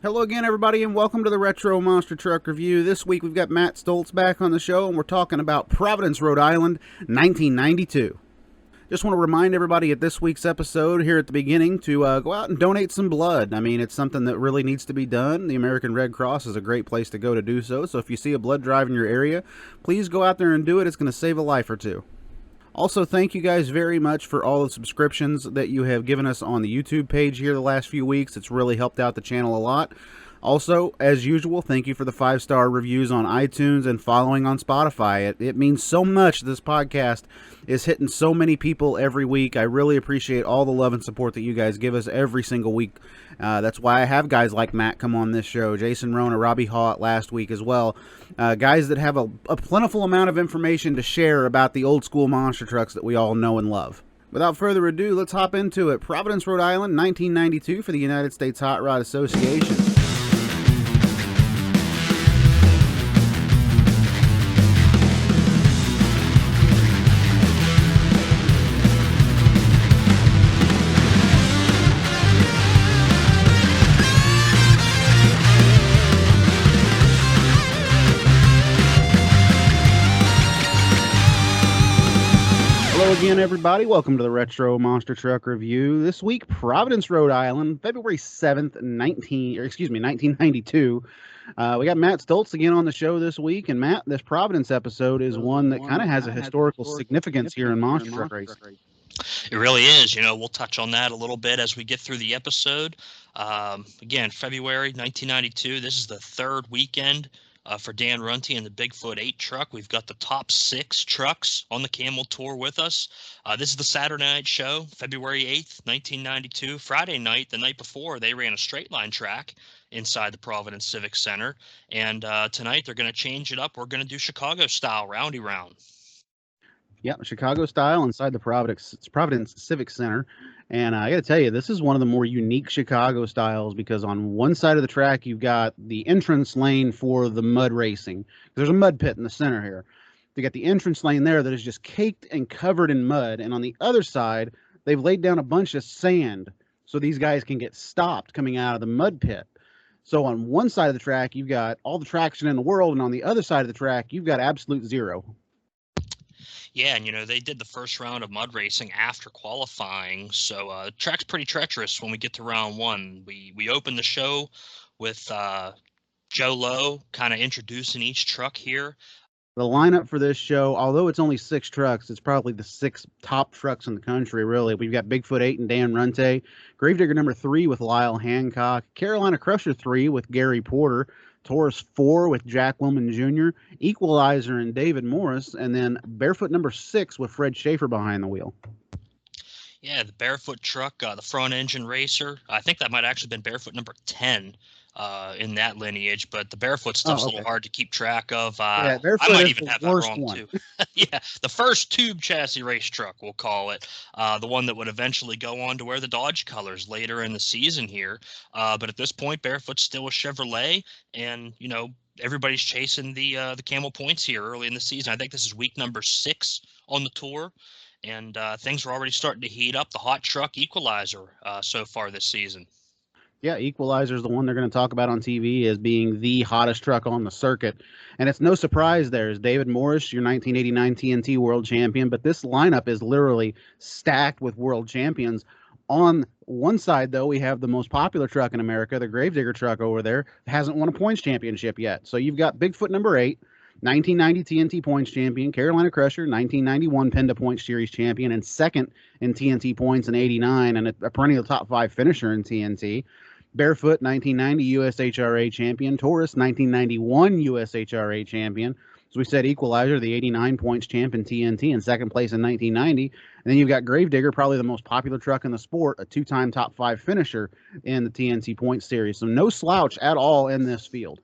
Hello again, everybody, and welcome to the Retro Monster Truck Review. This week we've got Matt Stoltz back on the show, and we're talking about Providence, Rhode Island, 1992. Just want to remind everybody at this week's episode here at the beginning to go out and donate some blood. I mean, it's something that really needs to be done. The American Red Cross is a great place to go to do so. So if you see a blood drive in your area, please go out there and do it. It's going to save a life or two. Also, thank you guys very much for all the subscriptions that you have given us on the YouTube page here the last few weeks. It's really helped out the channel a lot. Also, as usual, thank you for the 5-star reviews on iTunes and following on Spotify. It means so much. This podcast is hitting so many people every week. I really appreciate all the love and support that you guys give us every single week. That's why I have guys like Matt come on this show, Jason Rona, Robbie Haught last week as well. Guys that have a plentiful amount of information to share about the old school monster trucks that we all know and love. Without further ado, let's hop into it. Providence, Rhode Island, 1992 for the United States Hot Rod Association. Again, everybody, welcome to the Retro Monster Truck Review. This week, Providence, Rhode Island, February 7th, 1992. We got Matt Stoltz again on the show this week, and Matt, this Providence episode is one that kind of has a historical significance here in monster truck racing. It really is. You know, we'll touch on that a little bit as we get through the episode. Again, February 1992, this is the third weekend for Dan Runte and the Bigfoot 8 truck. We've got the top 6 trucks on the Camel Tour with us. This is the Saturday night show, February 8th, 1992. Friday night, the night before, they ran a straight line track inside the Providence Civic Center. And tonight, they're going to change it up. We're going to do Chicago style, roundy round. Yeah, Chicago style inside the Providence Civic Center. And I got to tell you, this is one of the more unique Chicago styles because on one side of the track, you've got the entrance lane for the mud racing. There's a mud pit in the center here. You got the entrance lane there that is just caked and covered in mud. And on the other side, they've laid down a bunch of sand so these guys can get stopped coming out of the mud pit. So on one side of the track, you've got all the traction in the world. And on the other side of the track, you've got absolute zero. Yeah, and, you know, they did the first round of mud racing after qualifying, so the track's pretty treacherous when we get to round one. We open the show with Joe Lowe kind of introducing each truck here. The lineup for this show, although it's only 6 trucks, it's probably the 6 top trucks in the country, really. We've got Bigfoot 8 and Dan Runte, Gravedigger number 3 with Lyle Hancock, Carolina Crusher 3 with Gary Porter, Taurus 4 with Jack Wilman Jr., Equalizer and David Morris, and then Barefoot number 6 with Fred Schaefer behind the wheel. Yeah, the Barefoot truck, the front engine racer. I think that might actually been Barefoot number 10 in that lineage, but the Barefoot stuff's a little hard to keep track of. Yeah, I might even have that wrong too. Yeah, the first tube chassis race truck, we'll call it, the one that would eventually go on to wear the Dodge colors later in the season here. But at this point, Barefoot's still a Chevrolet, and you know everybody's chasing the Camel points here early in the season. I think this is week number 6 on the tour. And things are already starting to heat up. The hot truck Equalizer so far this season. Yeah, Equalizer is the one they're going to talk about on TV as being the hottest truck on the circuit. And it's no surprise there's David Morris, your 1989 TNT World Champion. But this lineup is literally stacked with world champions. On one side, though, we have the most popular truck in America, the Gravedigger truck over there, hasn't won a points championship yet. So you've got Bigfoot number 8. 1990 TNT points champion, Carolina Crusher, 1991 Penda Points Series champion, and second in TNT points in 89, and a perennial top 5 finisher in TNT. Barefoot, 1990 USHRA champion. Taurus, 1991 USHRA champion. As we said, Equalizer, the 89 points champ in TNT, in second place in 1990. And then you've got Gravedigger, probably the most popular truck in the sport, a 2-time top 5 finisher in the TNT points series. So no slouch at all in this field.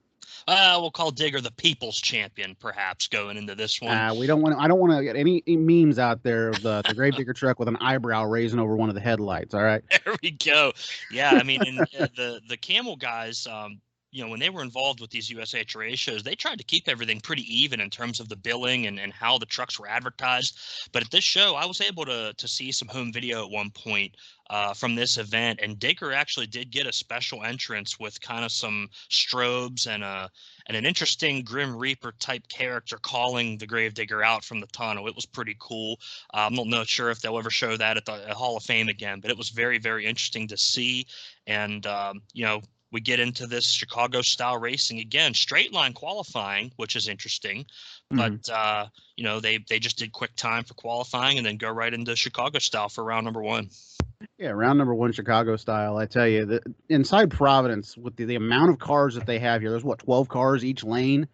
We'll call Digger the people's champion, perhaps, going into this one. I don't want to get any memes out there of the Gravedigger truck with an eyebrow raising over one of the headlights. All right. There we go. Yeah, I mean, and, the Camel guys, when they were involved with these USHRA shows, they tried to keep everything pretty even in terms of the billing and how the trucks were advertised. But at this show, I was able to see some home video at one point from this event, and Digger actually did get a special entrance with kind of some strobes and an interesting Grim Reaper type character calling the Gravedigger out from the tunnel. It was pretty cool. I'm not sure if they'll ever show that at the Hall of Fame again, but it was very, very interesting to see. And, we get into this Chicago style racing again, straight line qualifying, which is interesting. But, they just did quick time for qualifying and then go right into Chicago style for round number one. Yeah, round number one, Chicago style. I tell you, that inside Providence, with the amount of cars that they have here, there's 12 cars each lane.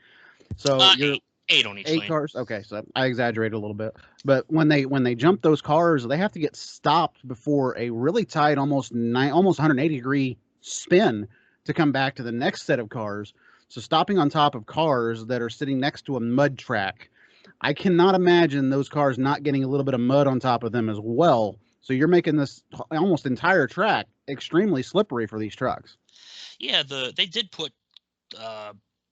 So you're eight on each eight lane. Cars. Okay, so I exaggerated a little bit, but when they jump those cars, they have to get stopped before a really tight, almost 180-degree spin to come back to the next set of cars. So stopping on top of cars that are sitting next to a mud track, I cannot imagine those cars not getting a little bit of mud on top of them as well. So you're making this almost entire track extremely slippery for these trucks. Yeah, they did put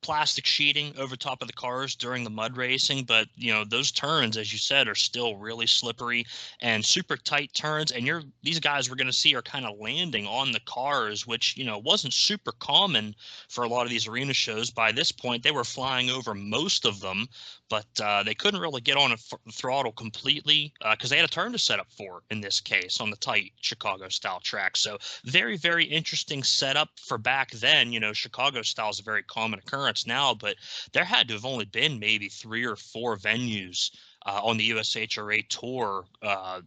plastic sheeting over top of the cars during the mud racing, but those turns, as you said, are still really slippery and super tight turns, and these guys we're going to see are kind of landing on the cars, which wasn't super common for a lot of these arena shows. By this point they were flying over most of them, but they couldn't really get on a throttle completely because they had a turn to set up for in this case on the tight Chicago style track. So very, very interesting setup for back then. Chicago style is a very common occurrence now, but there had to have only been maybe 3 or 4 venues on the USHRA tour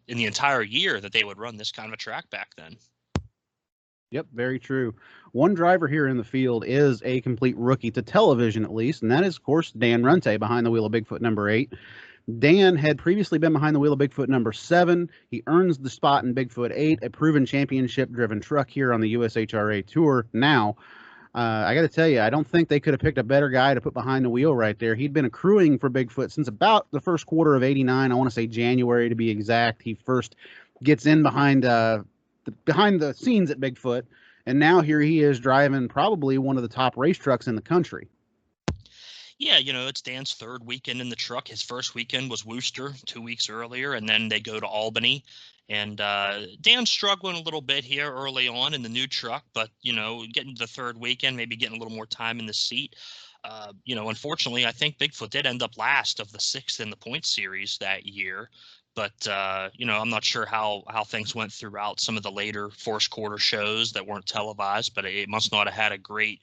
in the entire year that they would run this kind of a track back then. Yep, very true. One driver here in the field is a complete rookie to television, at least, and that is, of course, Dan Runte behind the wheel of Bigfoot number 8. Dan had previously been behind the wheel of Bigfoot number 7. He earns the spot in Bigfoot 8, a proven championship-driven truck here on the USHRA Tour now. I got to tell you, I don't think they could have picked a better guy to put behind the wheel right there. He'd been accruing for Bigfoot since about the first quarter of '89. I want to say January to be exact. He first gets in behind the scenes at Bigfoot, and now here he is driving probably one of the top race trucks in the country. Yeah, it's Dan's third weekend in the truck. His first weekend was Worcester 2 weeks earlier, and then they go to Albany. And Dan's struggling a little bit here early on in the new truck, but, getting to the third weekend, maybe getting a little more time in the seat. Unfortunately, I think Bigfoot did end up last of the 6th in the points series that year. But, I'm not sure how things went throughout some of the later first quarter shows that weren't televised, but it must not have had a great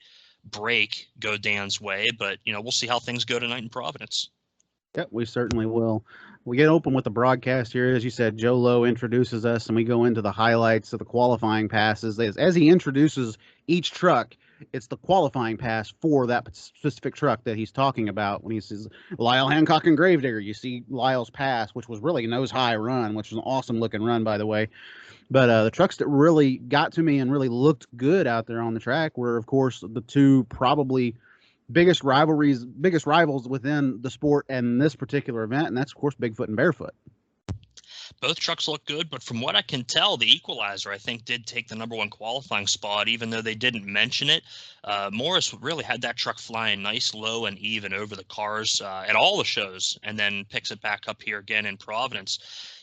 break go Dan's way. But, we'll see how things go tonight in Providence. Yep, we certainly will. We get open with the broadcast here. As you said, Joe Lowe introduces us, and we go into the highlights of the qualifying passes. As he introduces each truck, it's the qualifying pass for that specific truck that he's talking about. When he says Lyle Hancock and Gravedigger, you see Lyle's pass, which was really a nose-high run, which was an awesome-looking run, by the way. But the trucks that really got to me and really looked good out there on the track were, of course, the two probably biggest rivals within the sport and this particular event, and that's, of course, Bigfoot and Barefoot. Both trucks look good, but from what I can tell, the Equalizer, I think, did take the number 1 qualifying spot, even though they didn't mention it. Morris really had that truck flying nice, low, and even over the cars at all the shows, and then picks it back up here again in Providence.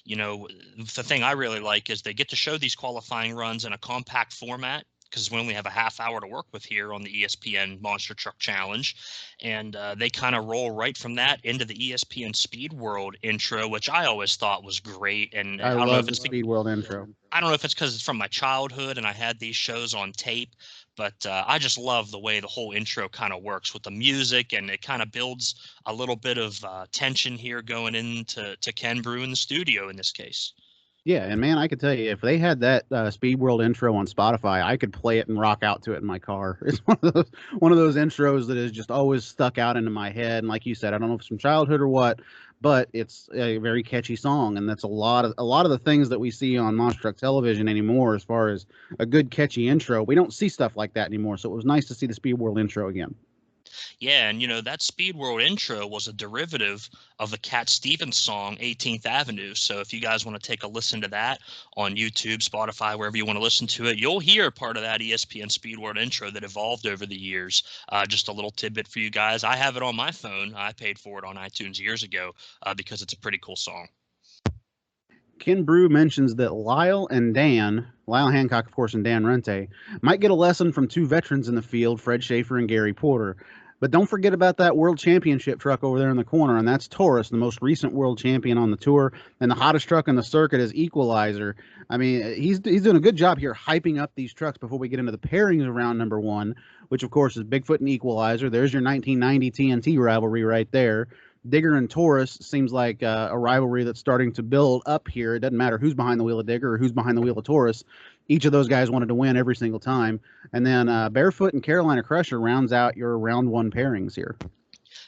The thing I really like is they get to show these qualifying runs in a compact format, because we only have a half hour to work with here on the ESPN Monster Truck Challenge. And they kind of roll right from that into the ESPN Speed World intro, which I always thought was great. And I don't know if it's the Speed World intro. I don't know if it's because it's from my childhood and I had these shows on tape, but I just love the way the whole intro kind of works with the music, and it kind of builds a little bit of tension here going into Ken Brew in the studio in this case. Yeah, and man, I could tell you, if they had that Speed World intro on Spotify, I could play it and rock out to it in my car. It's one of those intros that is just always stuck out into my head. And like you said, I don't know if it's from childhood or what, but it's a very catchy song, and that's a lot of the things that we see on Monster Truck Television anymore. As far as a good catchy intro, we don't see stuff like that anymore. So it was nice to see the Speed World intro again. Yeah, and that Speed World intro was a derivative of the Cat Stevens song 18th Avenue. So if you guys want to take a listen to that on YouTube, Spotify, wherever you want to listen to it, you'll hear part of that ESPN Speed World intro that evolved over the years. Just a little tidbit for you guys. I have it on my phone. I paid for it on iTunes years ago because it's a pretty cool song. Ken Brew mentions that Lyle Hancock, of course, and Dan Rente, might get a lesson from two veterans in the field, Fred Schaefer and Gary Porter. But don't forget about that world championship truck over there in the corner, and that's Taurus, the most recent world champion on the tour, and the hottest truck on the circuit is Equalizer. I mean, he's doing a good job here hyping up these trucks before we get into the pairings of round number one, which, of course, is Bigfoot and Equalizer. There's your 1990 TNT rivalry right there. Digger and Taurus seems like a rivalry that's starting to build up here. It doesn't matter who's behind the wheel of Digger or who's behind the wheel of Taurus. Each of those guys wanted to win every single time. And then Barefoot and Carolina Crusher rounds out your round one pairings here.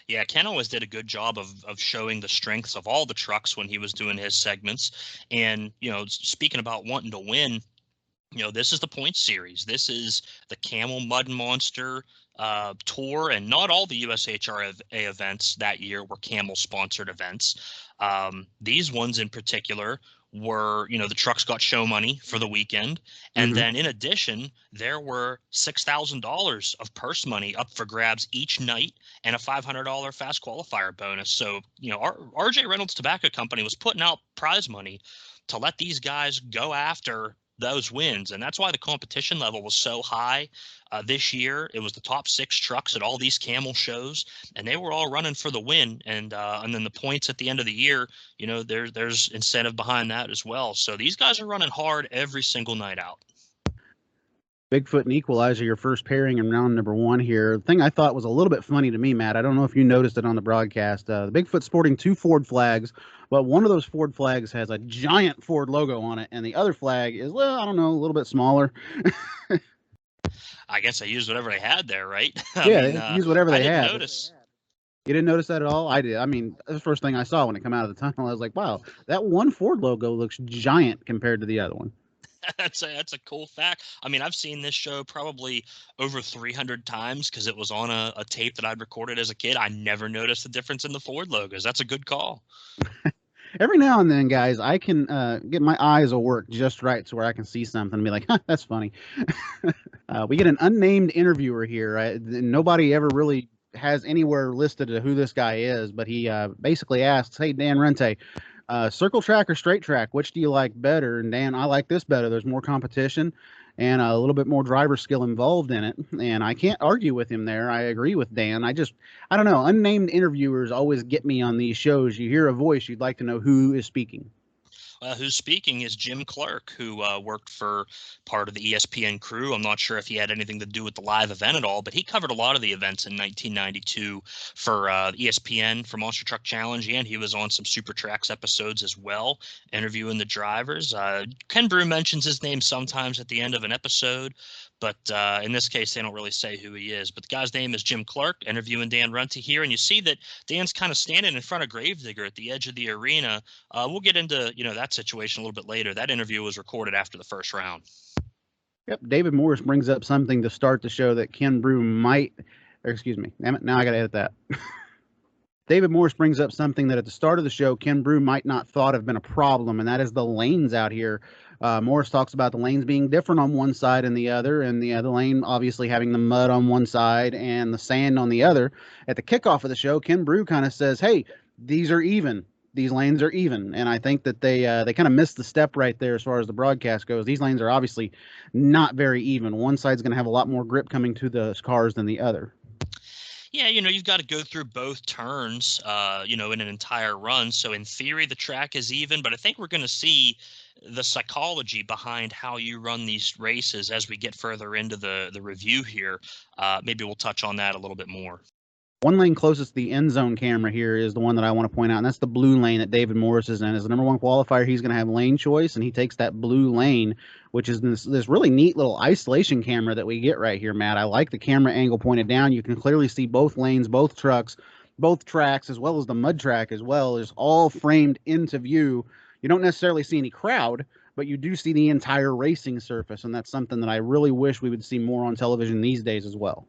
Yeah, Ken always did a good job of showing the strengths of all the trucks when he was doing his segments. And, speaking about wanting to win, this is the point series. This is the Camel Mud Monster tour, and not all the USHRA events that year were Camel sponsored events. These ones in particular were, the trucks got show money for the weekend. And then in addition, there were $6,000 of purse money up for grabs each night and a $500 fast qualifier bonus. So, RJ Reynolds Tobacco Company was putting out prize money to let these guys go after those wins. And that's why the competition level was so high this year. It was the top 6 trucks at all these Camel shows, and they were all running for the win. And then the points at the end of the year, there's incentive behind that as well. So these guys are running hard every single night out. Bigfoot and Equalizer, your first pairing in round number one here. The thing I thought was a little bit funny to me, Matt, I don't know if you noticed it on the broadcast. The Bigfoot sporting 2 Ford flags, but one of those Ford flags has a giant Ford logo on it, and the other flag is, well, I don't know, a little bit smaller. I guess I used whatever they had there, right? They used whatever they had. I didn't notice. You didn't notice that at all? I did. I mean, that's the first thing I saw when it came out of the tunnel. I was like, wow, that one Ford logo looks giant compared to the other one. That's a cool fact. I mean, I've seen this show probably over 300 times because it was on a tape that I'd recorded as a kid. I never noticed the difference in the Ford logos. That's a good call. Every now and then, guys, I can get my eyes will work just right to where I can see something and be like, huh, that's funny. We get an unnamed interviewer here. Right? Nobody ever really has anywhere listed who this guy is, but he basically asks, hey, Dan Rente, circle track or straight track, which do you like better? And Dan, I like this better. There's more competition and a little bit more driver skill involved in it. And I can't argue with him there. I agree with Dan. I don't know. Unnamed interviewers always get me on these shows. You hear a voice, you'd like to know who is speaking. Who's speaking is Jim Clark, who worked for part of the ESPN crew. I'm not sure if he had anything to do with the live event at all, but he covered a lot of the events in 1992 for ESPN for Monster Truck Challenge, and he was on some Super Tracks episodes as well, interviewing the drivers. Ken Brew mentions his name sometimes at the end of an episode, but in this case, they don't really say who he is. But the guy's name is Jim Clark, interviewing Dan Runte here, and you see that Dan's kind of standing in front of Gravedigger at the edge of the arena. We'll get into that situation a little bit later. That interview was recorded after the first round. Yep, David Morris brings up something to start the show that Ken Brew might, excuse me, damn it, now I got to edit that. David Morris brings up something that at the start of the show, Ken Brew might not thought have been a problem, and that is the lanes out here. Morris talks about the lanes being different on one side and the other lane obviously having the mud on one side and the sand on the other. At the kickoff of the show, Ken Brew kind of says, hey, these are even. These lanes are even, and I think that they kind of missed the step right there as far as the broadcast goes. These lanes are obviously not very even. One side's going to have a lot more grip coming to the cars than the other. Yeah, you've got to go through both turns, in an entire run. So in theory, the track is even, but I think we're going to see the psychology behind how you run these races as we get further into the review here. Maybe we'll touch on that a little bit more. One lane closest to the end zone camera here is the one that I want to point out, and that's the blue lane that David Morris is in. As the number one qualifier, he's going to have lane choice, and he takes that blue lane, which is this really neat little isolation camera that we get right here, Matt. I like the camera angle pointed down. You can clearly see both lanes, both trucks, both tracks, as well as the mud track as well, is all framed into view. You don't necessarily see any crowd, but you do see the entire racing surface, and that's something that I really wish we would see more on television these days as well.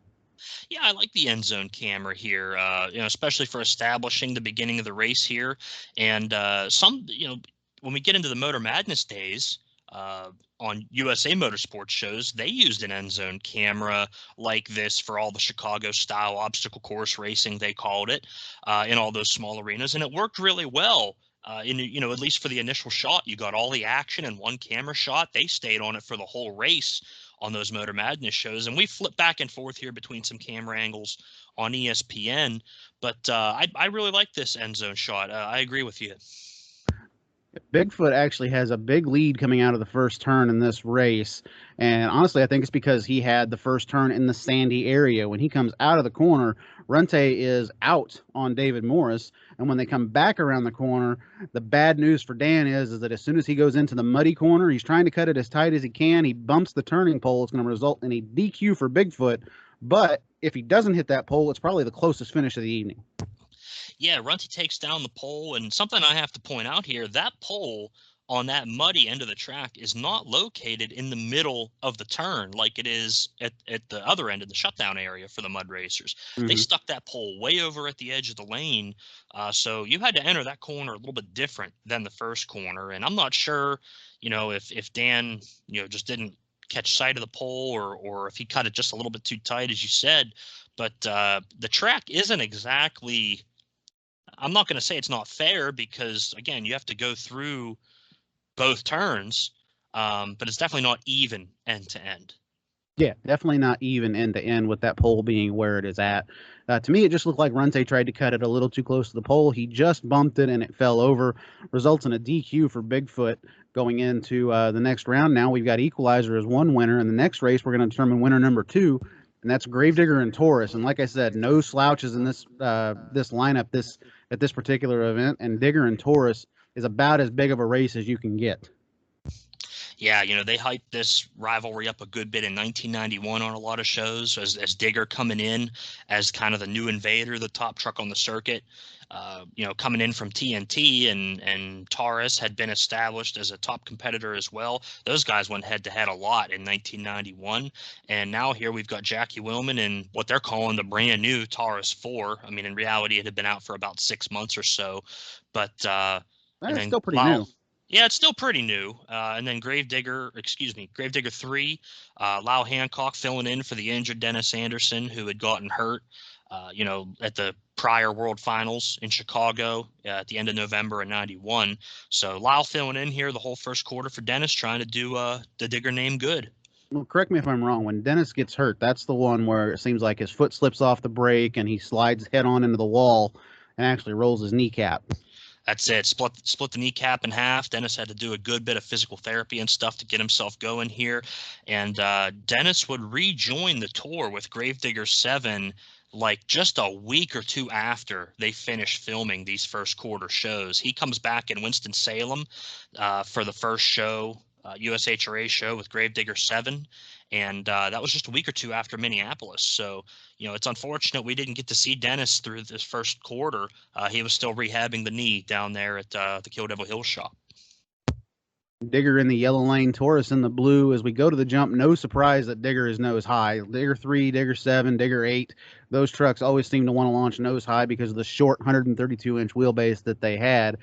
Yeah, I like the end zone camera here, especially for establishing the beginning of the race here. And when we get into the Motor Madness days, uh, on USA Motorsports shows, they used an end zone camera like this for all the Chicago style obstacle course racing, they called it, in all those small arenas. And it worked really well. At least for the initial shot, you got all the action in one camera shot. They stayed on it for the whole race on those Motor Madness shows. And we flip back and forth here between some camera angles on ESPN. But I really like this end zone shot. I agree with you. Bigfoot actually has a big lead coming out of the first turn in this race. And honestly, I think it's because he had the first turn in the sandy area. When he comes out of the corner, Runte is out on David Morris. And when they come back around the corner, the bad news for Dan is that as soon as he goes into the muddy corner, he's trying to cut it as tight as he can. He bumps the turning pole. It's going to result in a DQ for Bigfoot. But if he doesn't hit that pole, it's probably the closest finish of the evening. Yeah, Runty takes down the pole, and something I have to point out here, that pole on that muddy end of the track is not located in the middle of the turn like it is at the other end of the shutdown area for the mud racers. They stuck that pole way over at the edge of the lane, so you had to enter that corner a little bit different than the first corner. And I'm not sure, if Dan, just didn't catch sight of the pole, or if he cut it just a little bit too tight, as you said. But the track isn't exactly, I'm not going to say it's not fair, because again, you have to go through both turns, but it's definitely not even end to end. Yeah, definitely not even end to end with that pole being where it is at. To me, it just looked like Runte tried to cut it a little too close to the pole. He just bumped it and it fell over, results in a DQ for Bigfoot going into the next round. Now we've got Equalizer as one winner. In the next race, we're going to determine winner number 2, and that's Gravedigger and Taurus. And like I said, no slouches in this lineup at this particular event. And Digger and Taurus is about as big of a race as you can get. Yeah, they hyped this rivalry up a good bit in 1991 on a lot of shows, as Digger coming in as kind of the new invader, the top truck on the circuit. Coming in from TNT, and Taurus had been established as a top competitor as well. Those guys went head to head a lot in 1991, and now here we've got Jackie Willman in what they're calling the brand new Taurus 4. I mean, in reality, it had been out for about 6 months or so, but That's still pretty new. Yeah, it's still pretty new. And then Gravedigger 3, Lau Hancock filling in for the injured Dennis Anderson, who had gotten hurt, at the prior World Finals in Chicago at the end of November in 91. So Lau filling in here the whole first quarter for Dennis, trying to do the Digger name good. Well, correct me if I'm wrong. When Dennis gets hurt, that's the one where it seems like his foot slips off the brake and he slides head on into the wall and actually rolls his kneecap. That's it. Split the kneecap in half. Dennis had to do a good bit of physical therapy and stuff to get himself going here. And Dennis would rejoin the tour with Gravedigger 7 like just a week or two after they finished filming these first quarter shows. He comes back in Winston-Salem for the first show, USHRA show with Gravedigger 7. And that was just a week or two after Minneapolis. So, it's unfortunate we didn't get to see Dennis through this first quarter. He was still rehabbing the knee down there at the Kill Devil Hill shop. Digger in the yellow lane, Taurus in the blue. As we go to the jump, no surprise that Digger is nose high. Digger 3, Digger 7, Digger 8. Those trucks always seem to want to launch nose high because of the short 132-inch wheelbase that they had.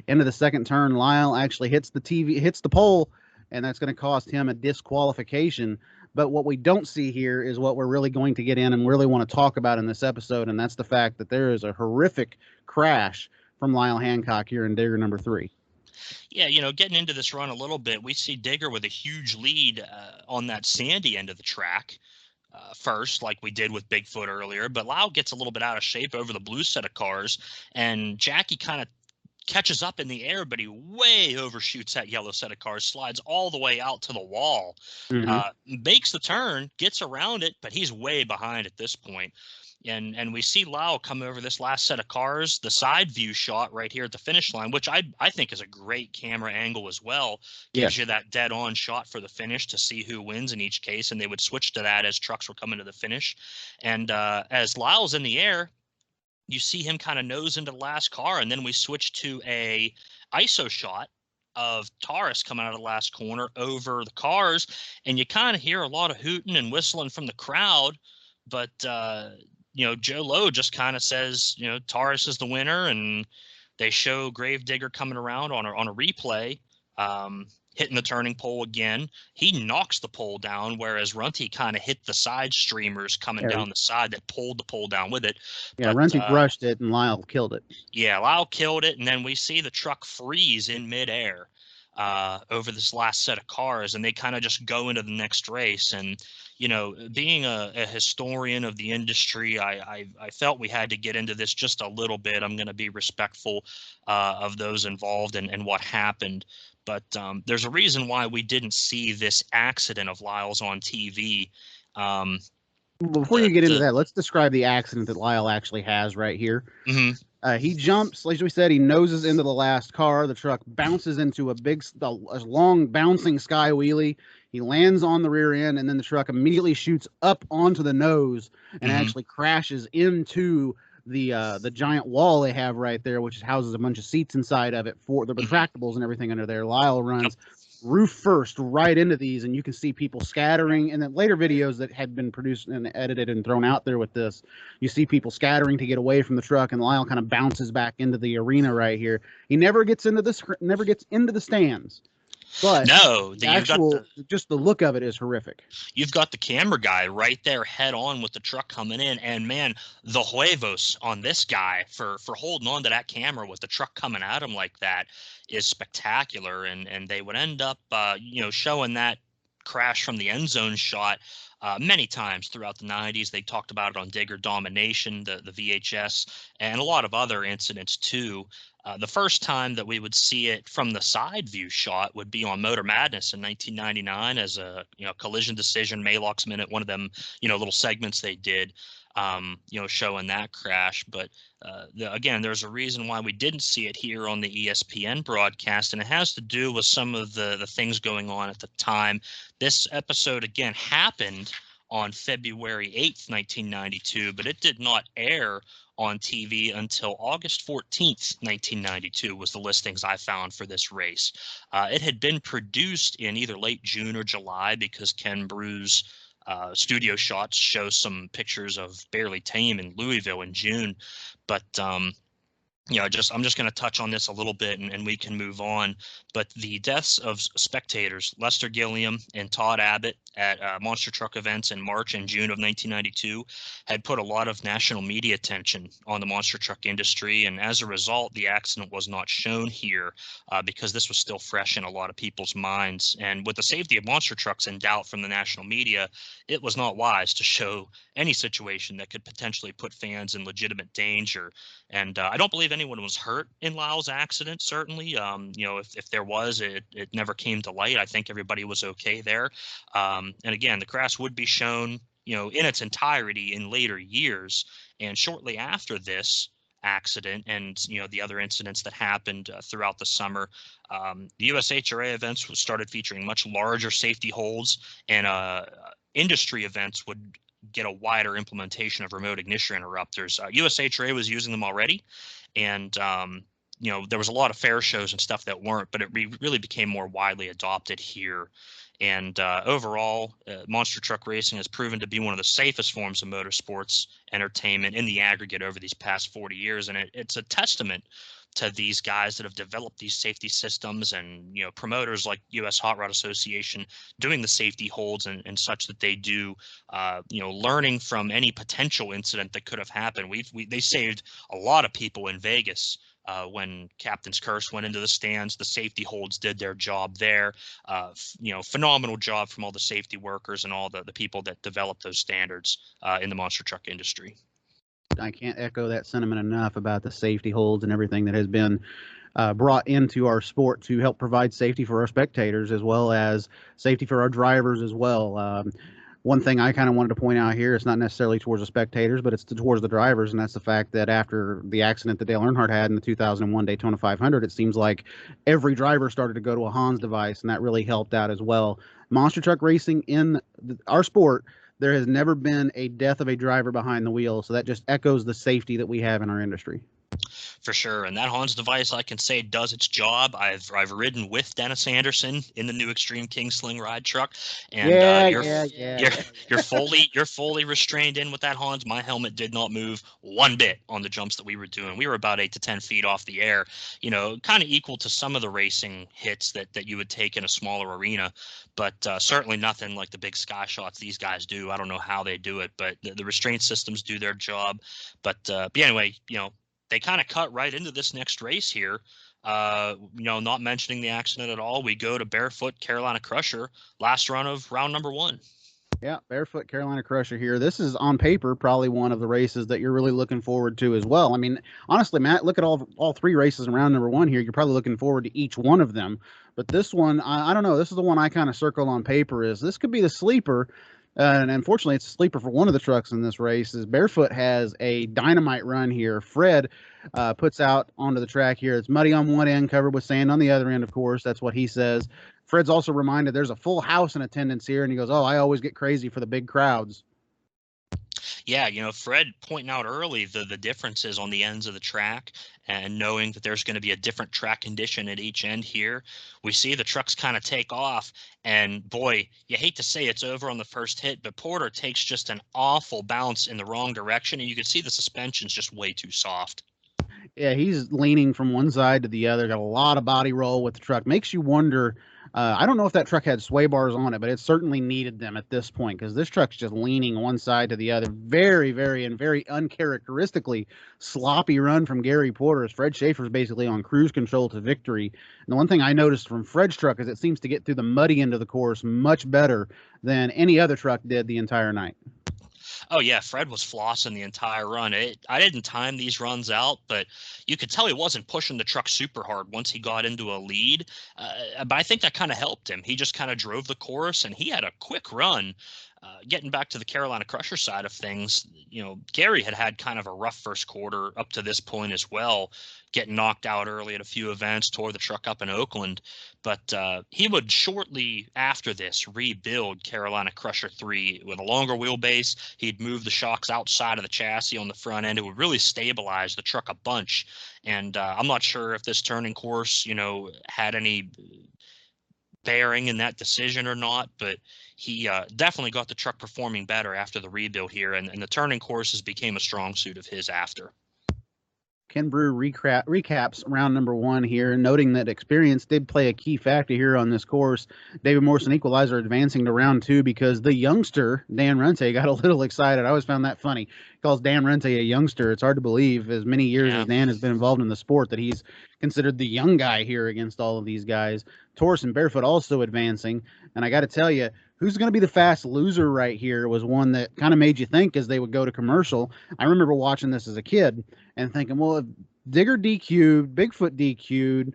Into the second turn, Lyle actually hits the pole, and that's going to cost him a disqualification. But what we don't see here is what we're really going to get in and really want to talk about in this episode, and that's the fact that there is a horrific crash from Lyle Hancock here in Digger number 3. Yeah, getting into this run a little bit, we see Digger with a huge lead on that sandy end of the track first, like we did with Bigfoot earlier. But Lau gets a little bit out of shape over the blue set of cars, and Jackie kind of catches up in the air, but he way overshoots that yellow set of cars, slides all the way out to the wall, makes the turn, gets around it, but he's way behind at this point. And we see Lau come over this last set of cars, the side view shot right here at the finish line, which I think is a great camera angle as well. Gives you that dead on shot for the finish to see who wins in each case. And they would switch to that as trucks were coming to the finish. And as Lau's in the air, you see him kind of nose into the last car, and then we switch to a ISO shot of Taurus coming out of the last corner over the cars, and you kind of hear a lot of hooting and whistling from the crowd. but Joe Lowe just kind of says, Taurus is the winner, and they show Gravedigger coming around on a replay, hitting the turning pole again. He knocks the pole down, whereas Runty kind of hit the side streamers coming down the side that pulled the pole down with it. Yeah, Runty brushed it, and Lyle killed it. Yeah, Lyle killed it, and then we see the truck freeze in midair over this last set of cars, and they kind of just go into the next race. And being a historian of the industry, I felt we had to get into this just a little bit. I'm going to be respectful of those involved and what happened. But there's a reason why we didn't see this accident of Lyle's on TV. Before you get into that, let's describe the accident that Lyle actually has right here. Mm-hmm. He jumps, like we said, he noses into the last car. The truck bounces into a long bouncing sky wheelie. He lands on the rear end, and then the truck immediately shoots up onto the nose and actually crashes into the giant wall they have right there, which houses a bunch of seats inside of it for the retractables and everything under there. Lyle runs roof first right into these, and you can see people scattering. And then later videos that had been produced and edited and thrown out there with this, you see people scattering to get away from the truck, and Lyle kind of bounces back into the arena right here. He never gets into the stands. But no, just the look of it is horrific. You've got the camera guy right there head on with the truck coming in, and man, the huevos on this guy for holding on to that camera with the truck coming at him like that is spectacular. And they would end up showing that crash from the end zone shot many times throughout the 90s. They talked about it on Digger Domination, the VHS, and a lot of other incidents too. The first time that we would see it from the side view shot would be on Motor Madness in 1999 as a collision decision, Maalox Minute, one of them little segments they did, showing that crash. But again, there's a reason why we didn't see it here on the ESPN broadcast, and it has to do with some of the things going on at the time. This episode again happened on February 8th, 1992, but it did not air on TV until August 14th, 1992 was the listings I found for this race. It had been produced in either late June or July because Ken Brew's studio shots show some pictures of Barely Tame in Louisville in June. But I'm just going to touch on this a little bit and we can move on. But the deaths of spectators, Lester Gilliam and Todd Abbott at monster truck events in March and June of 1992, had put a lot of national media attention on the monster truck industry. And as a result, the accident was not shown here because this was still fresh in a lot of people's minds. And with the safety of monster trucks in doubt from the national media, it was not wise to show any situation that could potentially put fans in legitimate danger. And I don't believe anyone was hurt in Lyle's accident, certainly. If there was, it never came to light. I think everybody was okay there. And again, the crash would be shown, in its entirety in later years. And shortly after this accident and, the other incidents that happened throughout the summer, the USHRA events started featuring much larger safety holds, and industry events would get a wider implementation of remote ignition interrupters. USHRA was using them already, and there was a lot of fair shows and stuff that weren't, but it really became more widely adopted here. And overall, monster truck racing has proven to be one of the safest forms of motorsports entertainment in the aggregate over these past 40 years. And it's a testament to these guys that have developed these safety systems and, promoters like US Hot Rod Association doing the safety holds and such that they do, learning from any potential incident that could have happened. They saved a lot of people in Vegas. When Captain's Curse went into the stands, the safety holds did their job there. Phenomenal job from all the safety workers and all the people that developed those standards in the monster truck industry. I can't echo that sentiment enough about the safety holds and everything that has been brought into our sport to help provide safety for our spectators as well as safety for our drivers as well. One thing I kind of wanted to point out here, it's not necessarily towards the spectators, but it's towards the drivers, and that's the fact that after the accident that Dale Earnhardt had in the 2001 Daytona 500, it seems like every driver started to go to a Hans device, and that really helped out as well. Monster truck racing in our sport, there has never been a death of a driver behind the wheel, so that just echoes the safety that we have in our industry. For sure. And that Hans device, I can say, does its job. I've ridden with Dennis Anderson in the new Extreme King Sling ride truck, and Yeah, you're yeah, yeah, you're yeah. you're fully restrained in with that Hans. My helmet did not move one bit on the jumps that we were doing. We were about 8 to 10 feet off the air, kind of equal to some of the racing hits that you would take in a smaller arena, but certainly nothing like the big sky shots these guys do. I don't know how they do it, but the restraint systems do their job. But anyway, they kind of cut right into this next race here. Not mentioning the accident at all. We go to Barefoot Carolina Crusher, last run of round number 1. Yeah, Barefoot Carolina Crusher here. This is on paper probably one of the races that you're really looking forward to as well. I mean, honestly, Matt, look at all three races in round number 1 here. You're probably looking forward to each one of them. But this one, I don't know. This is the one I kind of circle on paper. Is this could be the sleeper? And unfortunately, it's a sleeper for one of the trucks in this race. Is Barefoot has a dynamite run here. Fred puts out onto the track here. It's muddy on one end, covered with sand on the other end, of course. That's what he says. Fred's also reminded there's a full house in attendance here, and he goes, "Oh, I always get crazy for the big crowds." Yeah, Fred pointing out early the differences on the ends of the track, and knowing that there's going to be a different track condition at each end here. We see the trucks kind of take off, and boy, you hate to say it's over on the first hit, but Porter takes just an awful bounce in the wrong direction, and you can see the suspension's just way too soft. Yeah, he's leaning from one side to the other. Got a lot of body roll with the truck. Makes you wonder. I don't know if that truck had sway bars on it, but it certainly needed them at this point because this truck's just leaning one side to the other. Very, very uncharacteristically sloppy run from Gary Porter as Fred Schaefer's basically on cruise control to victory. And the one thing I noticed from Fred's truck is it seems to get through the muddy end of the course much better than any other truck did the entire night. Oh yeah, Fred was flossing the entire run. I didn't time these runs out, but you could tell he wasn't pushing the truck super hard once he got into a lead. But I think that kind of helped him. He just kind of drove the course, and he had a quick run. Getting back to the Carolina Crusher side of things, Gary had kind of a rough first quarter up to this point as well, getting knocked out early at a few events, tore the truck up in Oakland. But he would shortly after this rebuild Carolina Crusher 3 with a longer wheelbase. He'd move the shocks outside of the chassis on the front end. It would really stabilize the truck a bunch. And I'm not sure if this turning course, had any bearing in that decision or not, but he definitely got the truck performing better after the rebuild here, and the turning courses became a strong suit of his after. Ken Brew recaps round number 1 here, noting that experience did play a key factor here on this course. David Morrison Equalizer advancing to round 2 because the youngster, Dan Runte, got a little excited. I always found that funny. He calls Dan Runte a youngster. It's hard to believe, as many years as Dan has been involved in the sport, that he's considered the young guy here against all of these guys. Taurus and Barefoot also advancing. And I got to tell you, who's going to be the fast loser right here was one that kind of made you think as they would go to commercial. I remember watching this as a kid and thinking, well, if Digger DQ'd, Bigfoot DQ'd,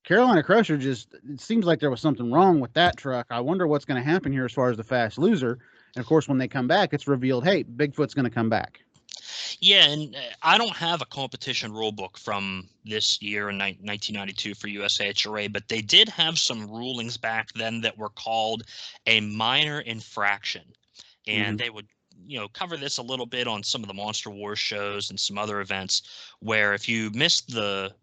Carolina Crusher it seems like there was something wrong with that truck. I wonder what's going to happen here as far as the fast loser. And of course, when they come back, it's revealed, hey, Bigfoot's going to come back. Yeah, and I don't have a competition rule book from this year in 1992 for USHRA, but they did have some rulings back then that were called a minor infraction. And they would cover this a little bit on some of the Monster Wars shows and some other events where if you missed the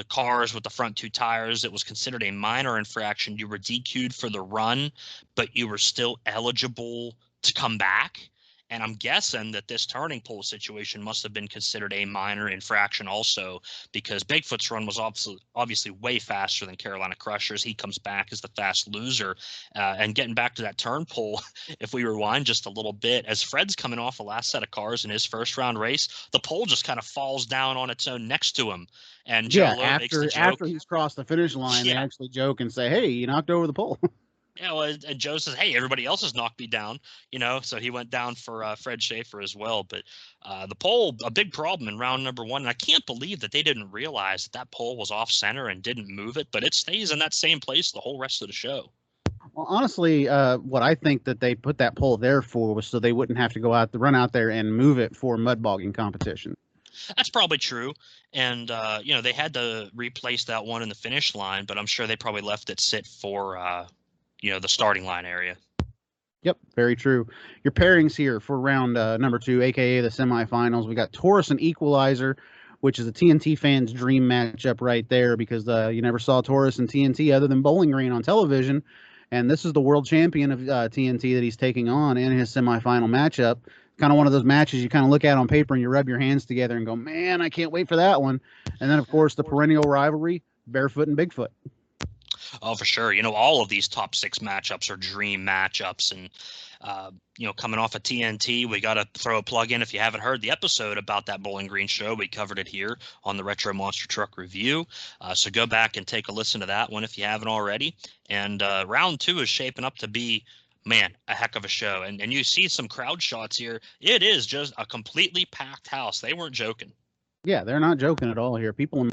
cars with the front 2 tires, it was considered a minor infraction. You were DQ'd for the run, but you were still eligible to come back. And I'm guessing that this turning pole situation must have been considered a minor infraction also, because Bigfoot's run was obviously way faster than Carolina Crusher's. He comes back as the fast loser. And getting back to that turn pole, if we rewind just a little bit, as Fred's coming off the last set of cars in his first round race, the pole just kind of falls down on its own next to him. And Joe Lowe makes the joke. After he's crossed the finish line, they actually joke and say, hey, you knocked over the pole. Yeah, well, and Joe says, hey, everybody else has knocked me down, so he went down for Fred Schaefer as well. But the pole, a big problem in round number 1. And I can't believe that they didn't realize that pole was off center and didn't move it, but it stays in that same place the whole rest of the show. Well, honestly, what I think that they put that pole there for was so they wouldn't have to run out there and move it for mud bogging competition. That's probably true. And, they had to replace that one in the finish line, but I'm sure they probably left it sit for the starting line area. Yep, very true. Your pairings here for round number 2, a.k.a. the semifinals. We got Taurus and Equalizer which is a TNT fan's dream matchup right there because you never saw Taurus and TNT other than Bowling Green on television. And this is the world champion of TNT that he's taking on in his semifinal matchup. Kind of one of those matches you kind of look at on paper and you rub your hands together and go, man, I can't wait for that one. And then, of course, the perennial rivalry, Barefoot and Bigfoot. Oh, for sure. All of these top 6 matchups are dream matchups. And, coming off of TNT, we got to throw a plug in. If you haven't heard the episode about that Bowling Green show, we covered it here on the Retro Monster Truck Review. So go back and take a listen to that one if you haven't already. And round 2 is shaping up to be, man, a heck of a show. And you see some crowd shots here. It is just a completely packed house. They weren't joking. Yeah, they're not joking at all here. People in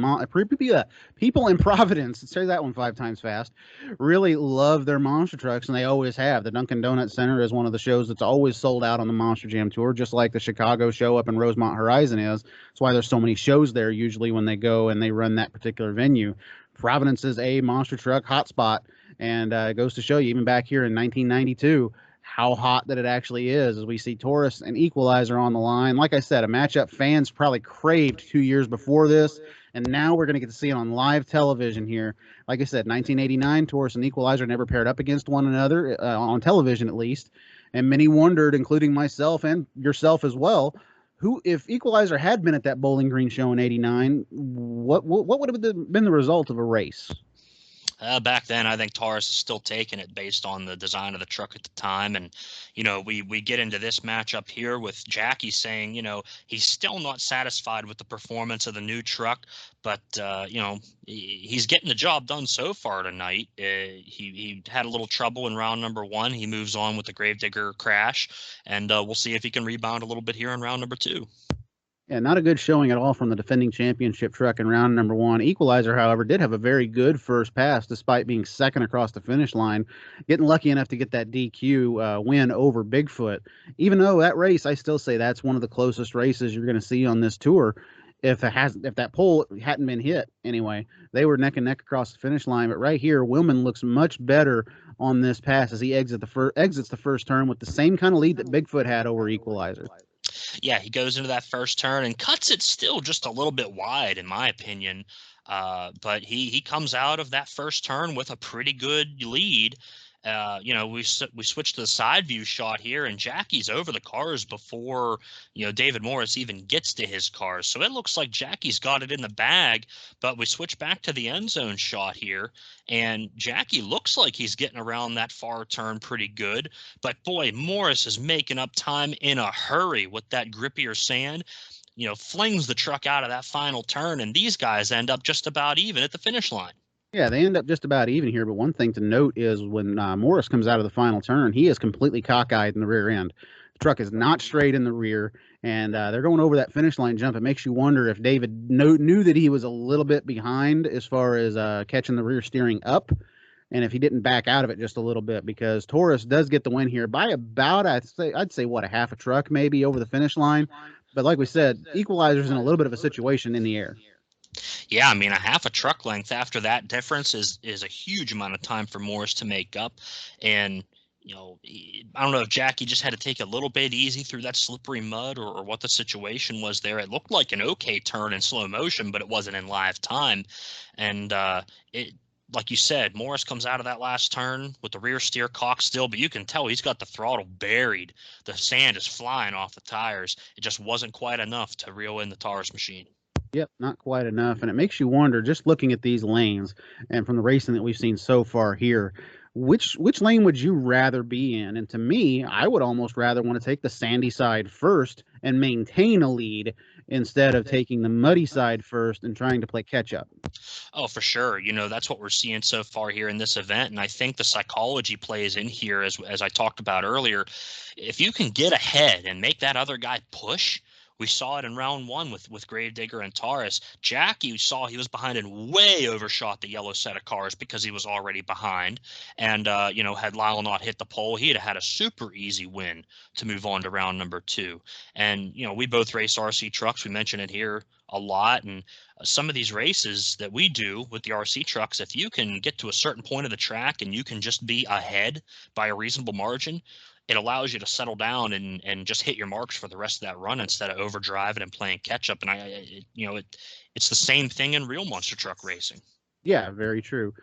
Providence, say that one 5 times fast, really love their monster trucks, and they always have. The Dunkin' Donut Center is one of the shows that's always sold out on the Monster Jam Tour, just like the Chicago show up in Rosemont Horizon is. That's why there's so many shows there usually when they go and they run that particular venue. Providence is a monster truck hotspot, and it goes to show you, even back here in 1992, how hot that it actually is as we see Taurus and Equalizer on the line. Like I said, a matchup fans probably craved 2 years before this, and now we're going to get to see it on live television here. Like I said, 1989, Taurus and Equalizer never paired up against one another, on television at least, and many wondered, including myself and yourself as well, if Equalizer had been at that Bowling Green show in 89, what would have been the result of a race? Back then, I think Taurus is still taking it based on the design of the truck at the time. And, we get into this matchup here with Jackie saying, he's still not satisfied with the performance of the new truck, but, he's getting the job done so far tonight. He had a little trouble in round number 1. He moves on with the Gravedigger crash, and we'll see if he can rebound a little bit here in round number 2. Yeah, not a good showing at all from the defending championship truck in round number 1. Equalizer, however, did have a very good first pass despite being second across the finish line, getting lucky enough to get that DQ win over Bigfoot. Even though that race, I still say that's one of the closest races you're going to see on this tour. If that pole hadn't been hit anyway, they were neck and neck across the finish line. But right here, Willman looks much better on this pass as he exits the first turn with the same kind of lead that Bigfoot had over Equalizer. Yeah, he goes into that first turn and cuts it still just a little bit wide, in my opinion. But he comes out of that first turn with a pretty good lead. We switched to the side view shot here, and Jackie's over the cars before, David Morris even gets to his cars. So it looks like Jackie's got it in the bag, but we switch back to the end zone shot here, and Jackie looks like he's getting around that far turn pretty good. But boy, Morris is making up time in a hurry with that grippier sand. Flings the truck out of that final turn, and these guys end up just about even at the finish line. Yeah, they end up just about even here, but one thing to note is when Morris comes out of the final turn, he is completely cockeyed in the rear end. The truck is not straight in the rear, and they're going over that finish line jump. It makes you wonder if David knew that he was a little bit behind as far as catching the rear steering up, and if he didn't back out of it just a little bit, because Taurus does get the win here by about, I'd say a half a truck maybe over the finish line. But like we said, Equalizer's in a little bit of a situation in the air. Yeah, I mean, a half a truck length after that difference is a huge amount of time for Morris to make up. And, I don't know if Jackie just had to take a little bit easy through that slippery mud or what the situation was there. It looked like an okay turn in slow motion, but it wasn't in live time. And like you said, Morris comes out of that last turn with the rear steer cocked still, but you can tell he's got the throttle buried. The sand is flying off the tires. It just wasn't quite enough to reel in the Taurus machine. Yep, not quite enough. And it makes you wonder, just looking at these lanes and from the racing that we've seen so far here, which lane would you rather be in? And to me, I would almost rather want to take the sandy side first and maintain a lead instead of taking the muddy side first and trying to play catch up. Oh, for sure. That's what we're seeing so far here in this event. And I think the psychology plays in here, as I talked about earlier. If you can get ahead and make that other guy push, we saw it in round 1 with Gravedigger and Taurus. Jackie saw he was behind and way overshot the yellow set of cars because he was already behind. And, had Lyle not hit the pole, he'd have had a super easy win to move on to round number 2. And, we both race RC trucks. We mention it here a lot. And some of these races that we do with the RC trucks, if you can get to a certain point of the track and you can just be ahead by a reasonable margin, it allows you to settle down and just hit your marks for the rest of that run instead of overdriving and playing catch up. And it's the same thing in real monster truck racing. Yeah, very true.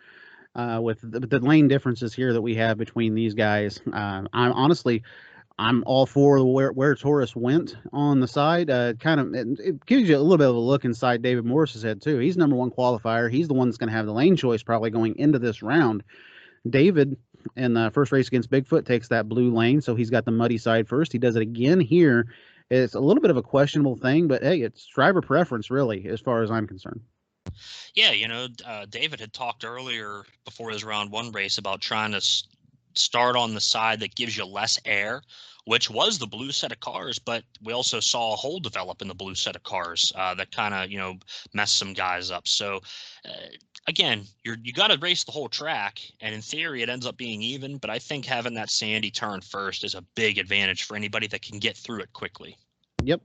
With the lane differences here that we have between these guys, I'm all for where Taurus went on the side. It gives you a little bit of a look inside David Morris's head too. He's #1 qualifier. He's the one that's going to have the lane choice probably going into this round. David, in the first race against Bigfoot, takes that blue lane, so he's got the muddy side first. He does it again here. It's a little bit of a questionable thing, but hey, it's driver preference, really, as far as I'm concerned. Yeah, David had talked earlier before his round 1 race about trying to start on the side that gives you less air, which was the blue set of cars. But we also saw a hole develop in the blue set of cars that kind of, messed some guys up. So again, you got to race the whole track, and in theory, it ends up being even. But I think having that sandy turn first is a big advantage for anybody that can get through it quickly. Yep.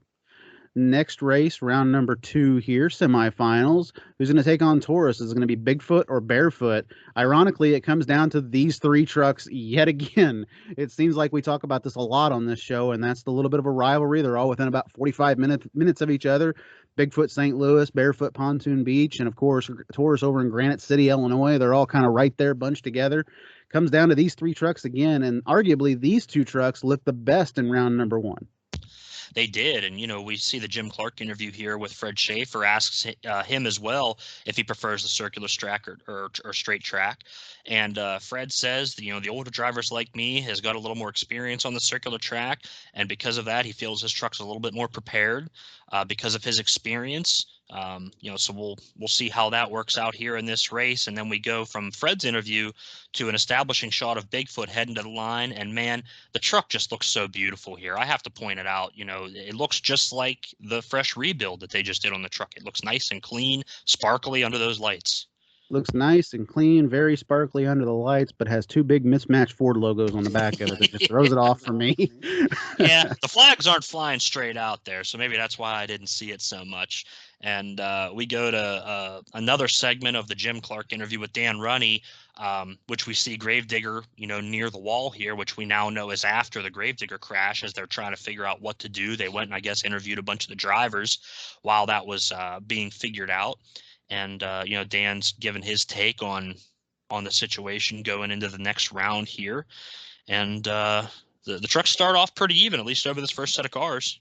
Next race, round number 2 here, semifinals. Who's going to take on Taurus? Is it going to be Bigfoot or Barefoot? Ironically, it comes down to these 3 trucks yet again. It seems like we talk about this a lot on this show, and that's the little bit of a rivalry. They're all within about 45 minutes of each other. Bigfoot St. Louis, Barefoot Pontoon Beach, and of course, Taurus over in Granite City, Illinois. They're all kind of right there bunched together. Comes down to these 3 trucks again, and arguably these 2 trucks look the best in round number 1. They did. And, we see the Jim Clark interview here with Fred Schaefer asks him as well if he prefers the circular track or straight track. And Fred says, the older drivers like me has got a little more experience on the circular track. And because of that, he feels his truck's a little bit more prepared because of his experience. So we'll see how that works out here in this race. And then we go from Fred's interview to an establishing shot of Bigfoot heading to the line. And man, the truck just looks so beautiful here. I have to point it out. It looks just like the fresh rebuild that they just did on the truck. It looks nice and clean, sparkly under those lights. Looks nice and clean, very sparkly under the lights, but has 2 big mismatched Ford logos on the back of it that just throws it off for me. Yeah, the flags aren't flying straight out there, so maybe that's why I didn't see it so much. And we go to another segment of the Jim Clark interview with Dan Runney, which we see Gravedigger, near the wall here, which we now know is after the Gravedigger crash as they're trying to figure out what to do. They went and, I guess, interviewed a bunch of the drivers while that was being figured out. And, Dan's given his take on the situation going into the next round here. And the trucks start off pretty even, at least over this first set of cars.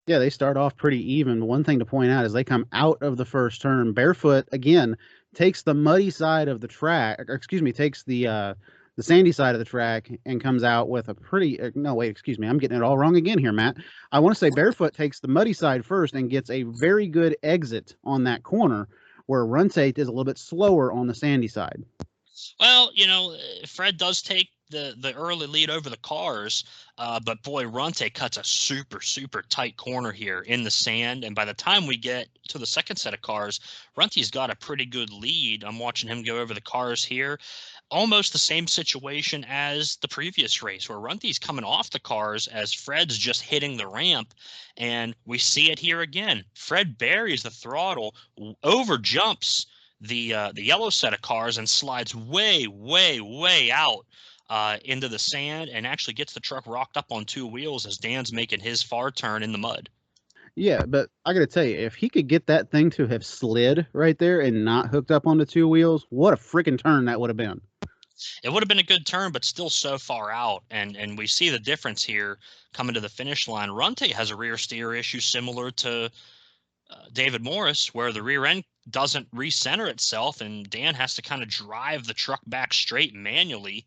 Yeah, they start off pretty even. But one thing to point out is they come out of the first turn. Barefoot, again, takes the muddy side of the track, takes the sandy side of the track and comes out with a pretty, I'm getting it all wrong again here, Matt. I want to say Barefoot takes the muddy side first and gets a very good exit on that corner, where Runtate is a little bit slower on the sandy side. Well, Fred does take the early lead over the cars, but boy, Runte cuts a super, super tight corner here in the sand. And by the time we get to the second set of cars, Runte's got a pretty good lead. I'm watching him go over the cars here. Almost the same situation as the previous race, where Runte's coming off the cars as Fred's just hitting the ramp. And we see it here again. Fred buries the throttle, over jumps the yellow set of cars and slides way, way, way out into the sand and actually gets the truck rocked up on 2 wheels as Dan's making his far turn in the mud. Yeah, but I got to tell you, if he could get that thing to have slid right there and not hooked up onto 2 wheels, what a freaking turn that would have been. It would have been a good turn, but still so far out. And we see the difference here coming to the finish line. Runte has a rear steer issue similar to David Morris, where the rear end doesn't recenter itself, and Dan has to kind of drive the truck back straight manually.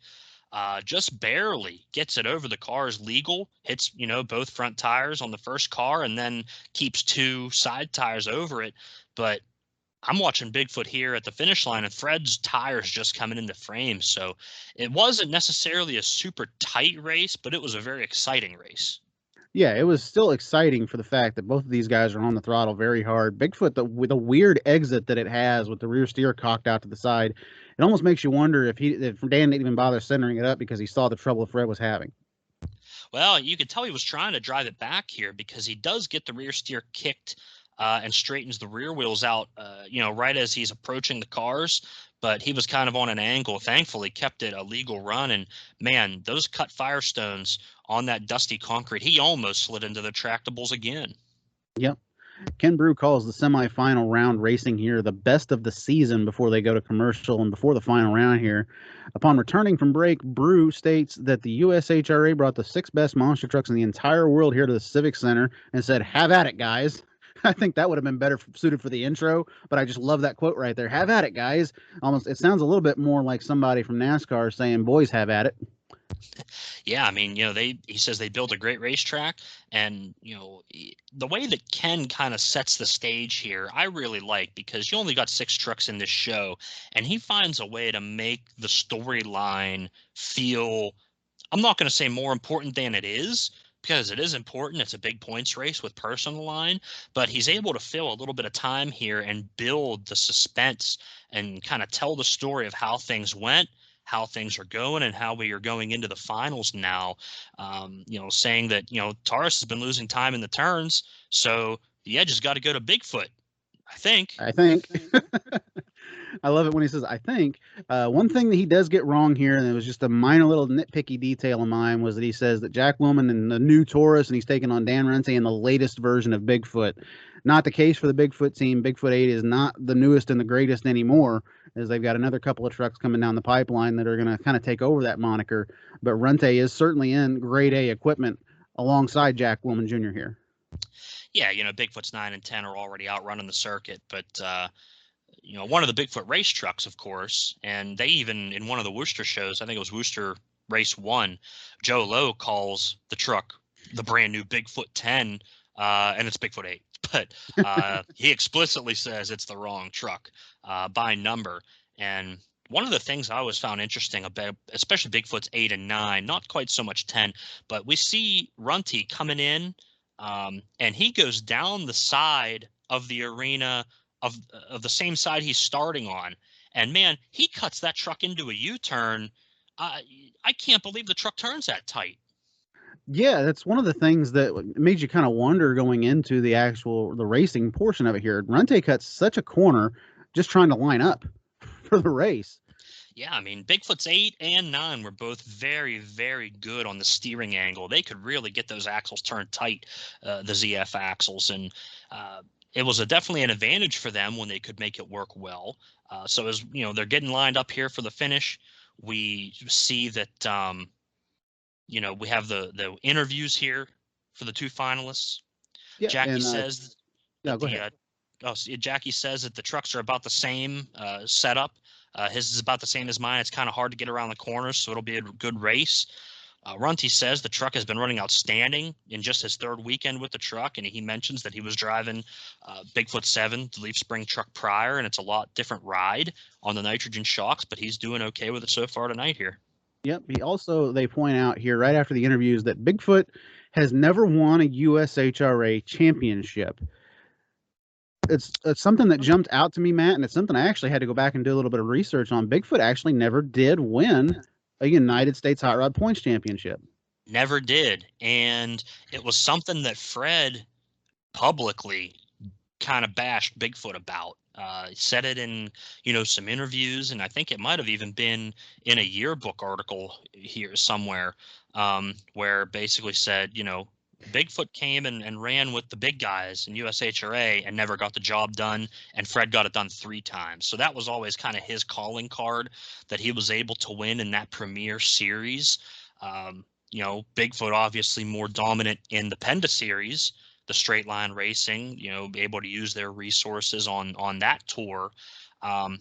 Just barely gets it over the cars legal, hits, both front tires on the first car, and then keeps 2 side tires over it. But I'm watching Bigfoot here at the finish line, and Fred's tires just coming into frame. So it wasn't necessarily a super tight race, but it was a very exciting race. Yeah, it was still exciting for the fact that both of these guys are on the throttle very hard. Bigfoot, with a weird exit that it has with the rear steer cocked out to the side, it almost makes you wonder if Dan didn't even bother centering it up because he saw the trouble Fred was having. Well, you could tell he was trying to drive it back here because he does get the rear steer kicked and straightens the rear wheels out, right as he's approaching the cars. But he was kind of on an angle. Thankfully, kept it a legal run. And man, those cut Firestones on that dusty concrete, he almost slid into the tractables again. Yep. Ken Brew calls the semifinal round racing here the best of the season before they go to commercial and before the final round here. Upon returning from break, Brew states that the USHRA brought the 6 best monster trucks in the entire world here to the Civic Center and said, "Have at it, guys." I think that would have been better suited for the intro, but I just love that quote right there. "Have at it, guys." Almost, it sounds a little bit more like somebody from NASCAR saying, "Boys, have at it." Yeah, I mean, he says they built a great racetrack, and the way that Ken kind of sets the stage here, I really like, because you only got 6 trucks in this show, and he finds a way to make the storyline feel, I'm not going to say more important than it is, because it is important. It's a big points race with purse on the line, but he's able to fill a little bit of time here and build the suspense and kind of tell the story of how things went, how things are going, and how we are going into the finals now. Saying that, Taurus has been losing time in the turns, so the edge has got to go to Bigfoot, I think. I think. I love it when he says, "I think." One thing that he does get wrong here, and it was just a minor little nitpicky detail of mine, was that he says that Jack Woolman and the new Taurus, and he's taking on Dan Runte in the latest version of Bigfoot. Not the case for the Bigfoot team. Bigfoot 8 is not the newest and the greatest anymore, as they've got another couple of trucks coming down the pipeline that are going to kind of take over that moniker. But Runte is certainly in grade A equipment alongside Jack Woolman Jr. here. Yeah, Bigfoot's 9 and 10 are already out running the circuit, but one of the Bigfoot race trucks, of course, and they even, in one of the Worcester shows, I think it was Worcester Race 1, Joe Lowe calls the truck the brand new Bigfoot 10, and it's Bigfoot 8. But he explicitly says it's the wrong truck by number. And one of the things I always found interesting about, especially Bigfoot's 8 and 9, not quite so much 10, but we see Runte coming in, and he goes down the side of the arena of the same side he's starting on. And man, he cuts that truck into a U-turn. I can't believe the truck turns that tight. Yeah, that's one of the things that made you kind of wonder going into the racing portion of it here. Runte cuts such a corner just trying to line up for the race. Yeah, I mean, Bigfoot's 8 and 9 were both very, very good on the steering angle. They could really get those axles turned tight, the ZF axles, and it was definitely an advantage for them when they could make it work well. So as they're getting lined up here for the finish, we see that we have the interviews here for the 2 finalists. Yeah, Jackie says that go ahead. Jackie says that the trucks are about the same setup. His is about the same as mine. It's kind of hard to get around the corners, so it'll be a good race. Runte says the truck has been running outstanding in just his 3rd weekend with the truck, and he mentions that he was driving Bigfoot 7, the Leaf Spring truck prior, and it's a lot different ride on the nitrogen shocks, but he's doing okay with it so far tonight here. Yep. They point out here right after the interviews that Bigfoot has never won a USHRA championship. It's something that jumped out to me, Matt, and it's something I actually had to go back and do a little bit of research on. Bigfoot actually never did win a United States Hot Rod Points Championship. Never did. And it was something that Fred publicly kind of bashed Bigfoot about. Said it in, some interviews, and I think it might have even been in a yearbook article here somewhere, where basically said, Bigfoot came and ran with the big guys in USHRA and never got the job done, and Fred got it done 3 times. So that was always kind of his calling card, that he was able to win in that premier series. Bigfoot obviously more dominant in the Penda series, the straight line racing, able to use their resources on that tour. I'm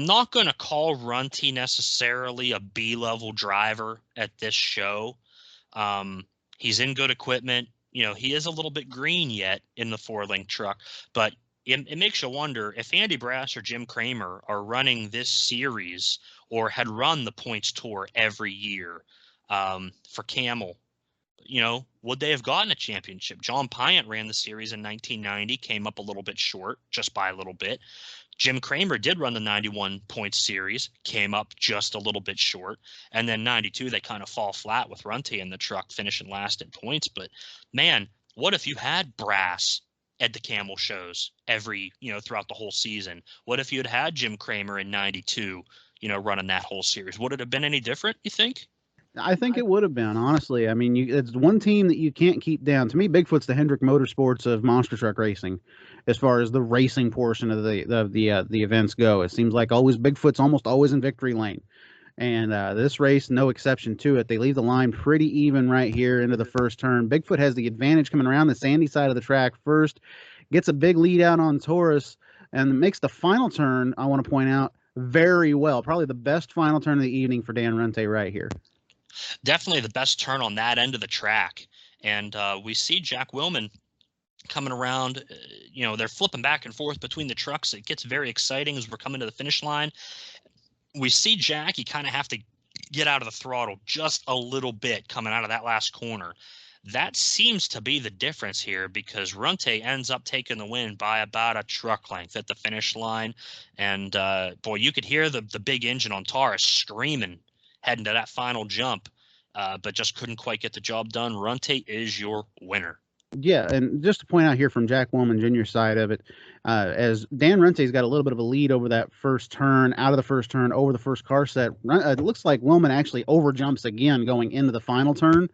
not going to call Runte necessarily a B-level driver at this show. He's in good equipment. He is a little bit green yet in the 4-link truck, but it makes you wonder if Andy Brass or Jim Kramer are running this series or had run the points tour every year for Camel. Would they have gotten a championship? John Pyatt ran the series in 1990, came up a little bit short, just by a little bit. Jim Kramer did run the 91 points series, came up just a little bit short. And then 92, they kind of fall flat with Runte in the truck, finishing last in points. But man, what if you had Brass at the camel shows throughout the whole season? What if you had had Jim Cramer in 92, running that whole series? Would it have been any different, you think? I think it would have been, honestly. I mean, it's one team that you can't keep down. To me, Bigfoot's the Hendrick Motorsports of monster truck racing, as far as the racing portion of the events go. It seems like always Bigfoot's almost always in victory lane, and this race, no exception to it. They leave the line pretty even right here into the first turn. Bigfoot has the advantage coming around the sandy side of the track first, gets a big lead out on Taurus, and makes the final turn. I want to point out very well, probably the best final turn of the evening for Dan Runte right here. Definitely the best turn on that end of the track. And we see Jack Willman coming around. They're flipping back and forth between the trucks. It gets very exciting as we're coming to the finish line. We see Jack, you kind of have to get out of the throttle just a little bit coming out of that last corner. That seems to be the difference here, because Runte ends up taking the win by about a truck length at the finish line. And boy, you could hear the big engine on Taurus screaming heading to that final jump, but just couldn't quite get the job done. Runte is your winner. Yeah, and just to point out here from Jack Willman Jr.'s side of it, as Dan Runte's got a little bit of a lead over that first turn, out of the first turn, over the first car set. It looks like Willman actually overjumps again going into the final turn.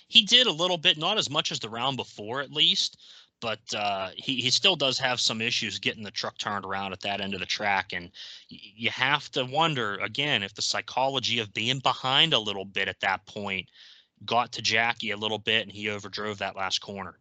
He did a little bit, not as much as the round before, at least, but he still does have some issues getting the truck turned around at that end of the track. And you have to wonder, again, if the psychology of being behind a little bit at that point got to Jackie a little bit and he overdrove that last corner.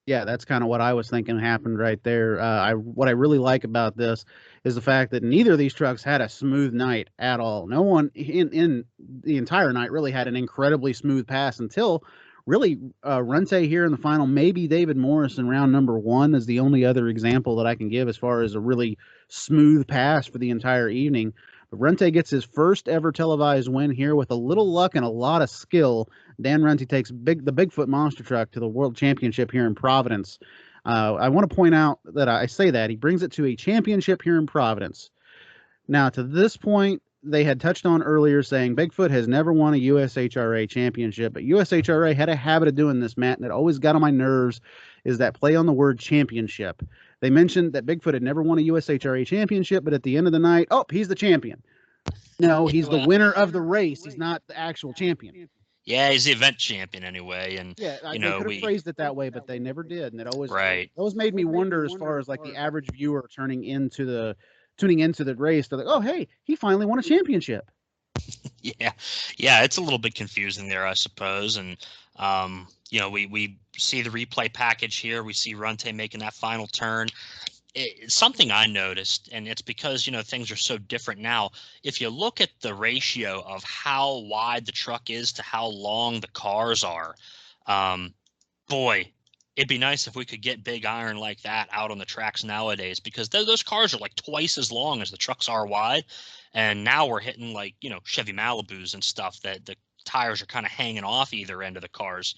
Yeah, that's kind of what I was thinking happened right there. What I really like about this is the fact that neither of these trucks had a smooth night at all. No one in the entire night really had an incredibly smooth pass until really Runte here in the final. Maybe David Morris in round number 1 is the only other example that I can give as far as a really smooth pass for the entire evening. But Runte gets his first ever televised win here with a little luck and a lot of skill. Dan Runte takes the Bigfoot monster truck to the World Championship here in Providence. I want to point out that I say that he brings it to a championship here in Providence. Now, to this point, they had touched on earlier saying Bigfoot has never won a USHRA championship, but USHRA had a habit of doing this, Matt, and it always got on my nerves, is that play on the word championship. They mentioned that Bigfoot had never won a USHRA championship, but at the end of the night, oh, he's the champion. No, he's the winner of the race. He's not the actual champion. Yeah, he's the event champion anyway. And yeah, they could have phrased it that way, but they never did, and it always made me wonder as far as like the average viewer tuning into the race. They're like, oh, hey, he finally won a championship. Yeah, it's a little bit confusing there, I suppose. And we see the replay package here. We see Runte making that final turn. It's something I noticed, and it's because things are so different now. If you look at the ratio of how wide the truck is to how long the cars are, boy, it'd be nice if we could get big iron like that out on the tracks nowadays, because those cars are like twice as long as the trucks are wide. And now we're hitting like Chevy Malibus and stuff that the tires are kind of hanging off either end of the cars.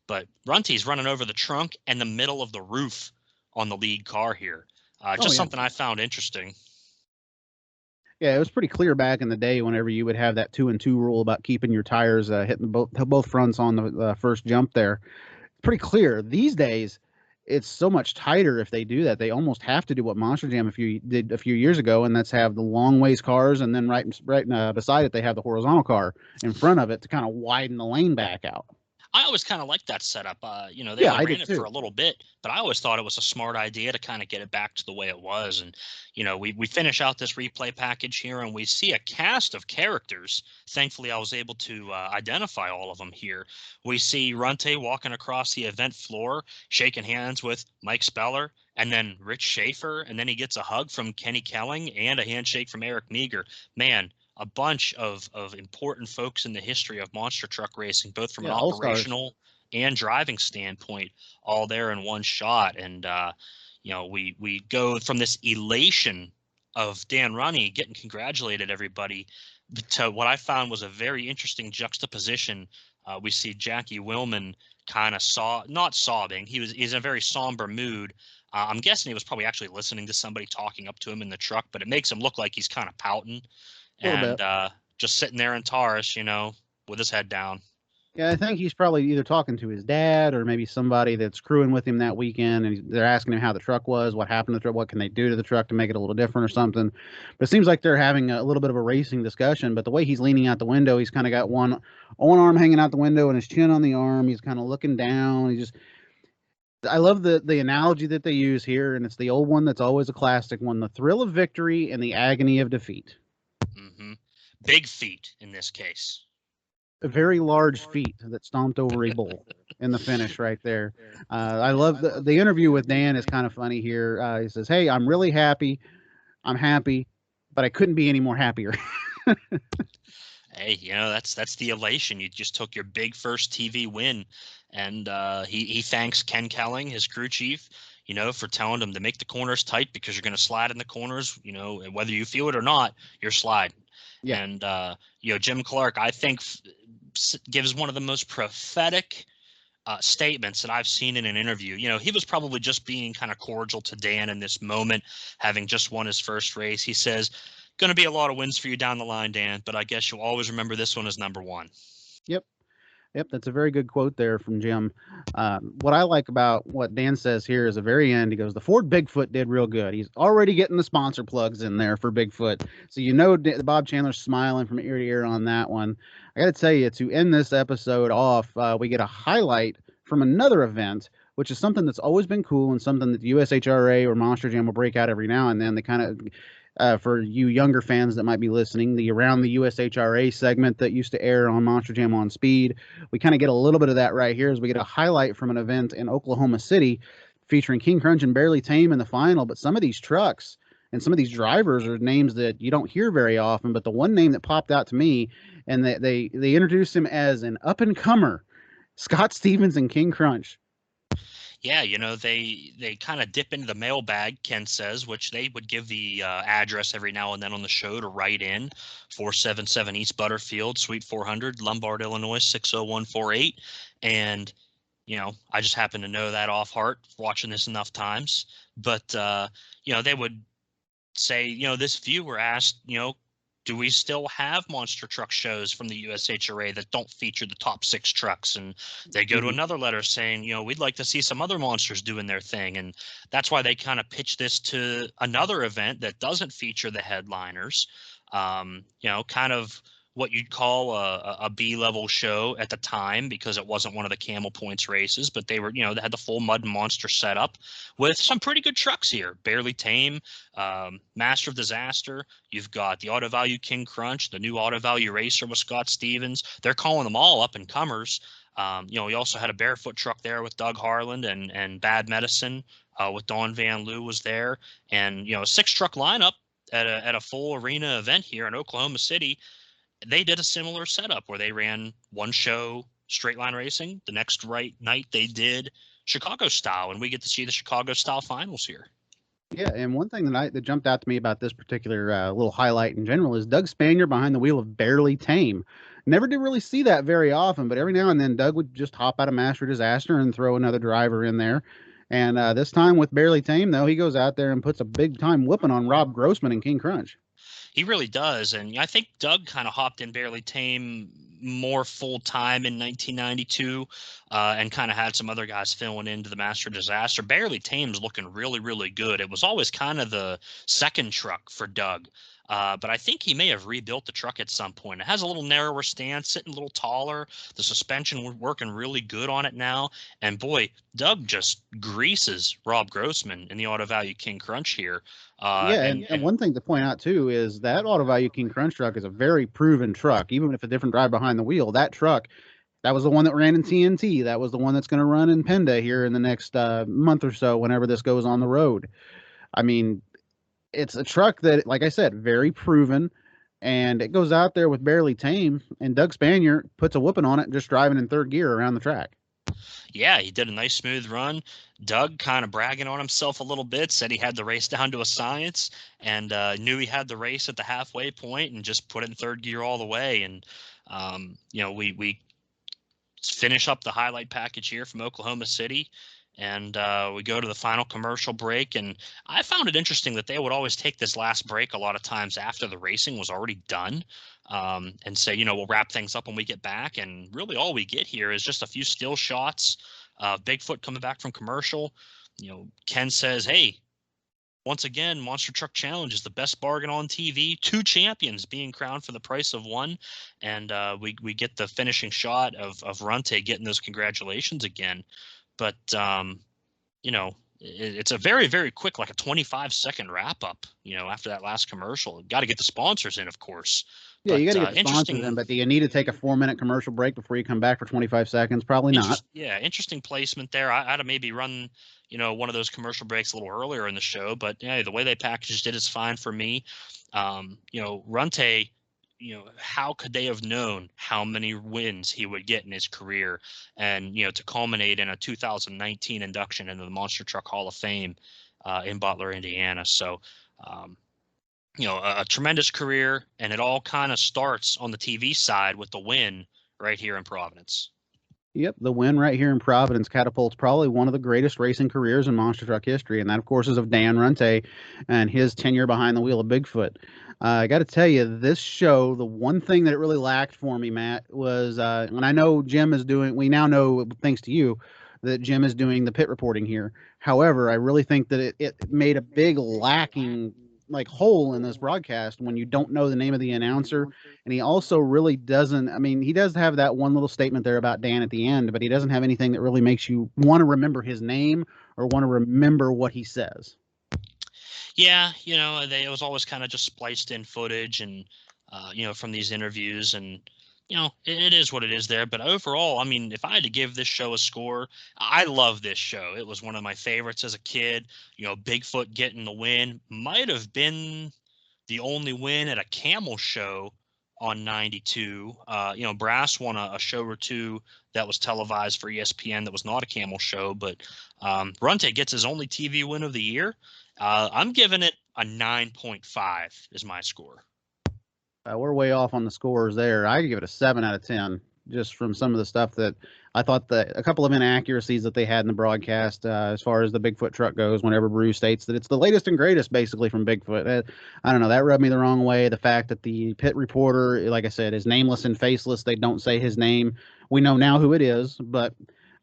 But Runte's running over the trunk and the middle of the roof on the lead car here. Something I found interesting. Yeah, it was pretty clear back in the day whenever you would have that 2-and-2 rule about keeping your tires hitting both fronts on the first jump there. It's pretty clear. These days, it's so much tighter if they do that. They almost have to do what Monster Jam did a few years ago, and that's have the long ways cars, and then right beside it, they have the horizontal car in front of it to kind of widen the lane back out. I always kind of liked that setup. They only ran it for a little bit, but I always thought it was a smart idea to kind of get it back to the way it was. And, we finish out this replay package here and we see a cast of characters. Thankfully, I was able to identify all of them here. We see Runte walking across the event floor, shaking hands with Mike Speller, and then Rich Schaefer, and then he gets a hug from Kenny Kelling and a handshake from Eric Meager. Man, a bunch of important folks in the history of monster truck racing, both from an operational and driving standpoint, all there in one shot. And, we go from this elation of Dan Runte getting congratulated everybody to what I found was a very interesting juxtaposition. We see Jackie Willman kind of not sobbing. He's in a very somber mood. I'm guessing he was probably actually listening to somebody talking up to him in the truck, but it makes him look like he's kind of pouting and just sitting there in Taurus, with his head down. Yeah, I think he's probably either talking to his dad or maybe somebody that's crewing with him that weekend, and they're asking him how the truck was, what happened to the truck, what can they do to the truck to make it a little different or something. But it seems like they're having a little bit of a racing discussion. But the way he's leaning out the window, he's kind of got one arm hanging out the window and his chin on the arm. He's kind of looking down. I love the analogy that they use here, and it's the old one that's always a classic one: the thrill of victory and the agony of defeat. Hmm. Big feet in this case. A very large feat that stomped over a bull in the finish right there. I love the interview with Dan is kind of funny here. He says, "Hey, I'm really happy. I'm happy, but I couldn't be any more happier." Hey, that's the elation. You just took your big first TV win, and he thanks Ken Kelling, his crew chief, for telling him to make the corners tight because you're going to slide in the corners. And whether you feel it or not, you're sliding. Yeah, And Jim Clark, I think, gives one of the most prophetic statements that I've seen in an interview. He was probably just being kind of cordial to Dan in this moment, having just won his first race. He says, "Going to be a lot of wins for you down the line, Dan, but I guess you'll always remember this one as number one." yep. Yep, that's a very good quote there from Jim. What I like about what Dan says here is the very end. He goes, "The Ford Bigfoot did real good. He's already getting the sponsor plugs in there for Bigfoot." So Bob Chandler's smiling from ear to ear on that one. I got to tell you, to end this episode off, we get a highlight from another event, which is something that's always been cool and something that the USHRA or Monster Jam will break out every now and then. They kind of for you younger fans that might be listening, the Around the USHRA segment that used to air on Monster Jam on Speed. We kind of get a little bit of that right here as we get a highlight from an event in Oklahoma City featuring King Crunch and Barely Tame in the final. But some of these trucks and some of these drivers are names that you don't hear very often. But the one name that popped out to me, and they introduced him as an up and comer, Scott Stevens and King Crunch. Yeah, they kind of dip into the mailbag, Ken says, which they would give the address every now and then on the show to write in. 477 East Butterfield, Suite 400, Lombard, Illinois 60148. And I just happen to know that off heart, watching this enough times. But they would say, this viewer asked, do we still have monster truck shows from the USHRA that don't feature the top 6 trucks? And they go to another letter saying, we'd like to see some other monsters doing their thing. And that's why they kind of pitch this to another event that doesn't feature the headliners. Kind of what you'd call a B-level show at the time, because it wasn't one of the Camel Points races, but they were, they had the full Mud and Monster setup with some pretty good trucks here. Barely Tame, Master of Disaster. You've got the Auto Value King Crunch, the new Auto Value Racer with Scott Stevens. They're calling them all up and comers. We also had a Barefoot truck there with Doug Harland and Bad Medicine with Don Van Loo was there, and a 6-truck lineup at a full arena event here in Oklahoma City. They did a similar setup where they ran one show straight line racing. The next night they did Chicago style, and we get to see the Chicago style finals here. Yeah, and one thing that jumped out to me about this particular little highlight in general is Doug Spanier behind the wheel of Barely Tame. Never did really see that very often, but every now and then Doug would just hop out of Master Disaster and throw another driver in there. And this time with Barely Tame, though, he goes out there and puts a big time whooping on Rob Grossman and King Crunch. He really does. And I think Doug kind of hopped in Barely Tame more full time in 1992 and kind of had some other guys filling into the Master Disaster. Barely Tame's looking really, really good. It was always kind of the second truck for Doug. But I think he may have rebuilt the truck at some point. It has a little narrower stance, sitting a little taller. The suspension working really good on it now. And boy, Doug just greases Rob Grossman in the Auto Value King Crunch here. And one thing to point out too is that Auto Value King Crunch truck is a very proven truck. Even if a different driver behind the wheel, that truck, that was the one that ran in TNT. That was the one that's going to run in Penda here in the next month or so, whenever this goes on the road. I mean, it's a truck that, like I said, very proven, and it goes out there with Barely Tame, and Doug Spanier puts a whooping on it, just driving in third gear around the track. Yeah, he did a nice smooth run. Doug kind of bragging on himself a little bit, said he had the race down to a science, and knew he had the race at the halfway point and just put it in third gear all the way. And we finish up the highlight package here from Oklahoma City. And we go to the final commercial break, and I found it interesting that they would always take this last break a lot of times after the racing was already done, and say, we'll wrap things up when we get back. And really all we get here is just a few still shots of Bigfoot coming back from commercial. Ken says, hey, once again, Monster Truck Challenge is the best bargain on TV. 2 champions being crowned for the price of 1. And we get the finishing shot of Runte getting those congratulations again. But it's a very, very quick, like a 25-second wrap up, after that last commercial. Got to get the sponsors in, of course. Yeah, you got to get the interesting, sponsors in, but do you need to take a 4-minute commercial break before you come back for 25 seconds? Probably not. Yeah, interesting placement there. I'd have maybe run, one of those commercial breaks a little earlier in the show, but yeah, the way they packaged it is fine for me. Runte, how could they have known how many wins he would get in his career, and to culminate in a 2019 induction into the Monster Truck Hall of Fame in Butler, Indiana. So a tremendous career, and it all kind of starts on the TV side with the win right here in Providence. Yep, the win right here in Providence catapults probably one of the greatest racing careers in monster truck history, and that, of course, is of Dan Runte and his tenure behind the wheel of Bigfoot. I got to tell you, this show, the one thing that it really lacked for me, Matt, was, and I know Jim is doing, we now know, thanks to you, that Jim is doing the pit reporting here. However, I really think that it made a big lacking hole in this broadcast when you don't know the name of the announcer. And he also really doesn't, I mean, he does have that one little statement there about Dan at the end, but he doesn't have anything that really makes you want to remember his name or want to remember what he says. Yeah, it was always kind of just spliced in footage and from these interviews, and it is what it is there. But overall, I mean, if I had to give this show a score, I love this show. It was one of my favorites as a kid. Bigfoot getting the win might have been the only win at a camel show on 92. Brass won a show or two that was televised for ESPN that was not a camel show, but Runte gets his only TV win of the year. I'm giving it a 9.5 is my score. We're way off on the scores there. I give it a 7 out of 10, just from some of the stuff that I thought a couple of inaccuracies that they had in the broadcast as far as the Bigfoot truck goes, whenever Bruce states that it's the latest and greatest, basically, from Bigfoot. I don't know. That rubbed me the wrong way. The fact that the pit reporter, like I said, is nameless and faceless. They don't say his name. We know now who it is, but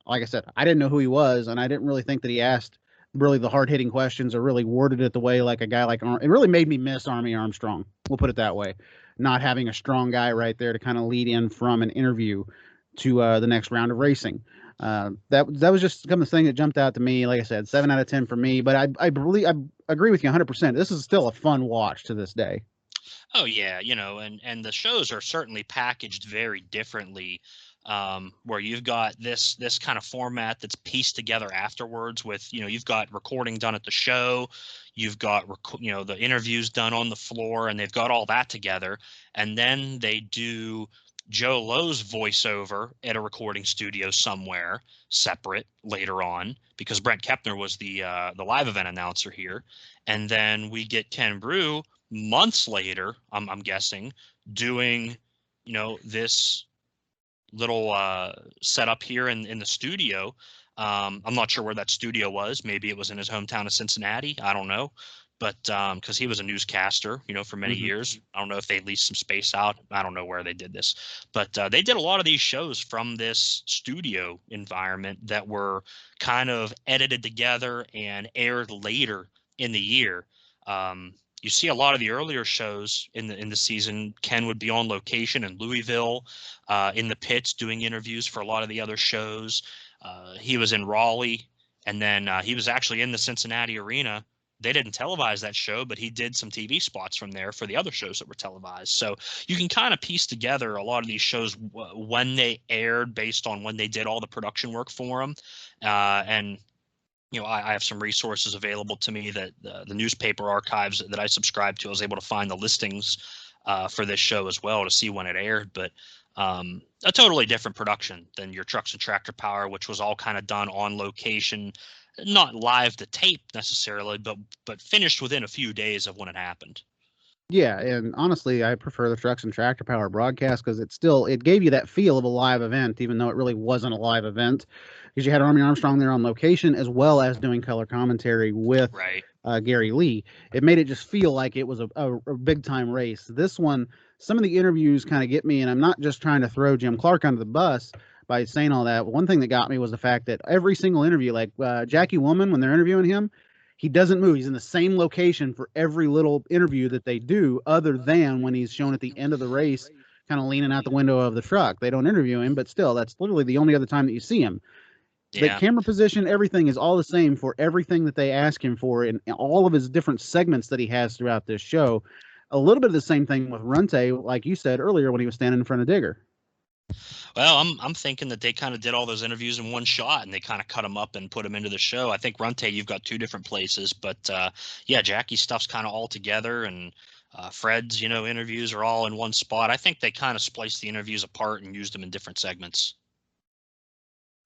like I said, I didn't know who he was, and I didn't really think that he asked really the hard-hitting questions or really worded it the way like a guy like it really made me miss Army Armstrong. We'll put it that way. Not having a strong guy right there to kind of lead in from an interview to the next round of racing. That was just kind of the thing that jumped out to me. Like I said, 7 out of 10 for me, but I agree with you 100%. This is still a fun watch to this day. Oh yeah, and the shows are certainly packaged very differently, where you've got this kind of format that's pieced together afterwards with, you've got recording done at the show, you've got, the interviews done on the floor, and they've got all that together. And then they do Joe Lowe's voiceover at a recording studio somewhere separate later on, because Brent Kepner was the live event announcer here. And then we get Ken Brew months later, I'm guessing, doing, this little setup here in the studio. I'm not sure where that studio was. Maybe it was in his hometown of Cincinnati. I don't know. But because he was a newscaster, for many years. I don't know if they leased some space out. I don't know where they did this. But they did a lot of these shows from this studio environment that were kind of edited together and aired later in the year. You see a lot of the earlier shows in the season, Ken would be on location in Louisville, in the pits doing interviews for a lot of the other shows. He was in Raleigh, and then he was actually in the Cincinnati arena. They didn't televise that show, but he did some TV spots from there for the other shows that were televised. So you can kind of piece together a lot of these shows when they aired based on when they did all the production work for them. And I have some resources available to me that the newspaper archives that I subscribe to, I was able to find the listings for this show as well to see when it aired. But a totally different production than your Trucks and Tractor Power, which was all kind of done on location, not live to tape necessarily, but finished within a few days of when it happened. Yeah, and honestly, I prefer the Trucks and Tractor Power broadcast because it gave you that feel of a live event, even though it really wasn't a live event, because you had Army Armstrong there on location as well as doing color commentary with Right. Gary Lee. It made it just feel like it was a big time race. This one, some of the interviews kind of get me, and I'm not just trying to throw Jim Clark under the bus by saying all that. One thing that got me was the fact that every single interview, like Jackie Woman, when they're interviewing him, he doesn't move. He's in the same location for every little interview that they do, other than when he's shown at the end of the race, kind of leaning out the window of the truck. They don't interview him, but still, that's literally the only other time that you see him. The Yeah. camera position, everything is all the same for everything that they ask him for in all of his different segments that he has throughout this show. A little bit of the same thing with Runte, like you said earlier when he was standing in front of Digger. Well, I'm thinking that they kind of did all those interviews in one shot, and they kind of cut them up and put them into the show. I think Runte, you've got two different places, but yeah, Jackie's stuff's kind of all together, and Fred's, interviews are all in one spot. I think they kind of spliced the interviews apart and used them in different segments.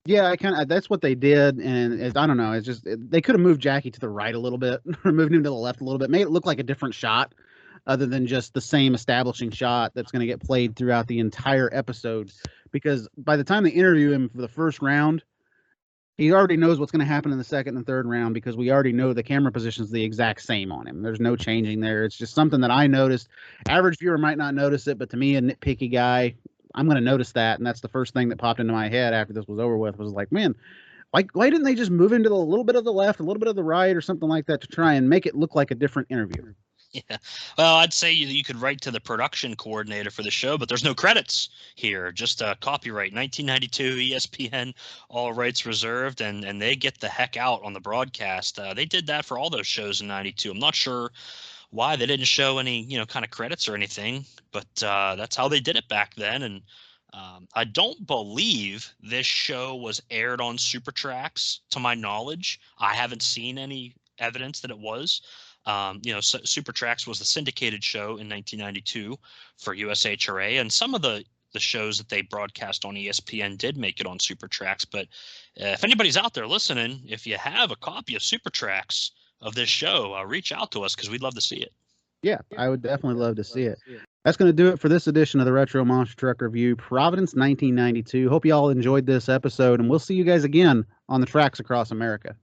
Yeah, that's what they did, and I don't know. It's just they could have moved Jackie to the right a little bit, or moved him to the left a little bit, made it look like a different shot, other than just the same establishing shot that's going to get played throughout the entire episode. Because by the time they interview him for the first round, he already knows what's going to happen in the second and third round because we already know the camera position is the exact same on him. There's no changing there. It's just something that I noticed. Average viewer might not notice it, but to me, a nitpicky guy, I'm going to notice that. And that's the first thing that popped into my head after this was over with was like, man, why didn't they just move into a little bit of the left, a little bit of the right or something like that to try and make it look like a different interview? Yeah. Well, I'd say you could write to the production coordinator for the show, but there's no credits here. Just copyright 1992 ESPN, all rights reserved, and they get the heck out on the broadcast. They did that for all those shows in 92. I'm not sure why they didn't show any, kind of credits or anything, but that's how they did it back then. And I don't believe this show was aired on Super Tracks, to my knowledge. I haven't seen any evidence that it was. Super Tracks was the syndicated show in 1992 for USHRA, and some of the shows that they broadcast on ESPN did make it on Super Tracks. But if anybody's out there listening, if you have a copy of Super Tracks of this show, reach out to us because we'd love to see it. Yeah, I would definitely love to see it. That's going to do it for this edition of the Retro Monster Truck Review, Providence 1992. Hope you all enjoyed this episode, and we'll see you guys again on the tracks across America.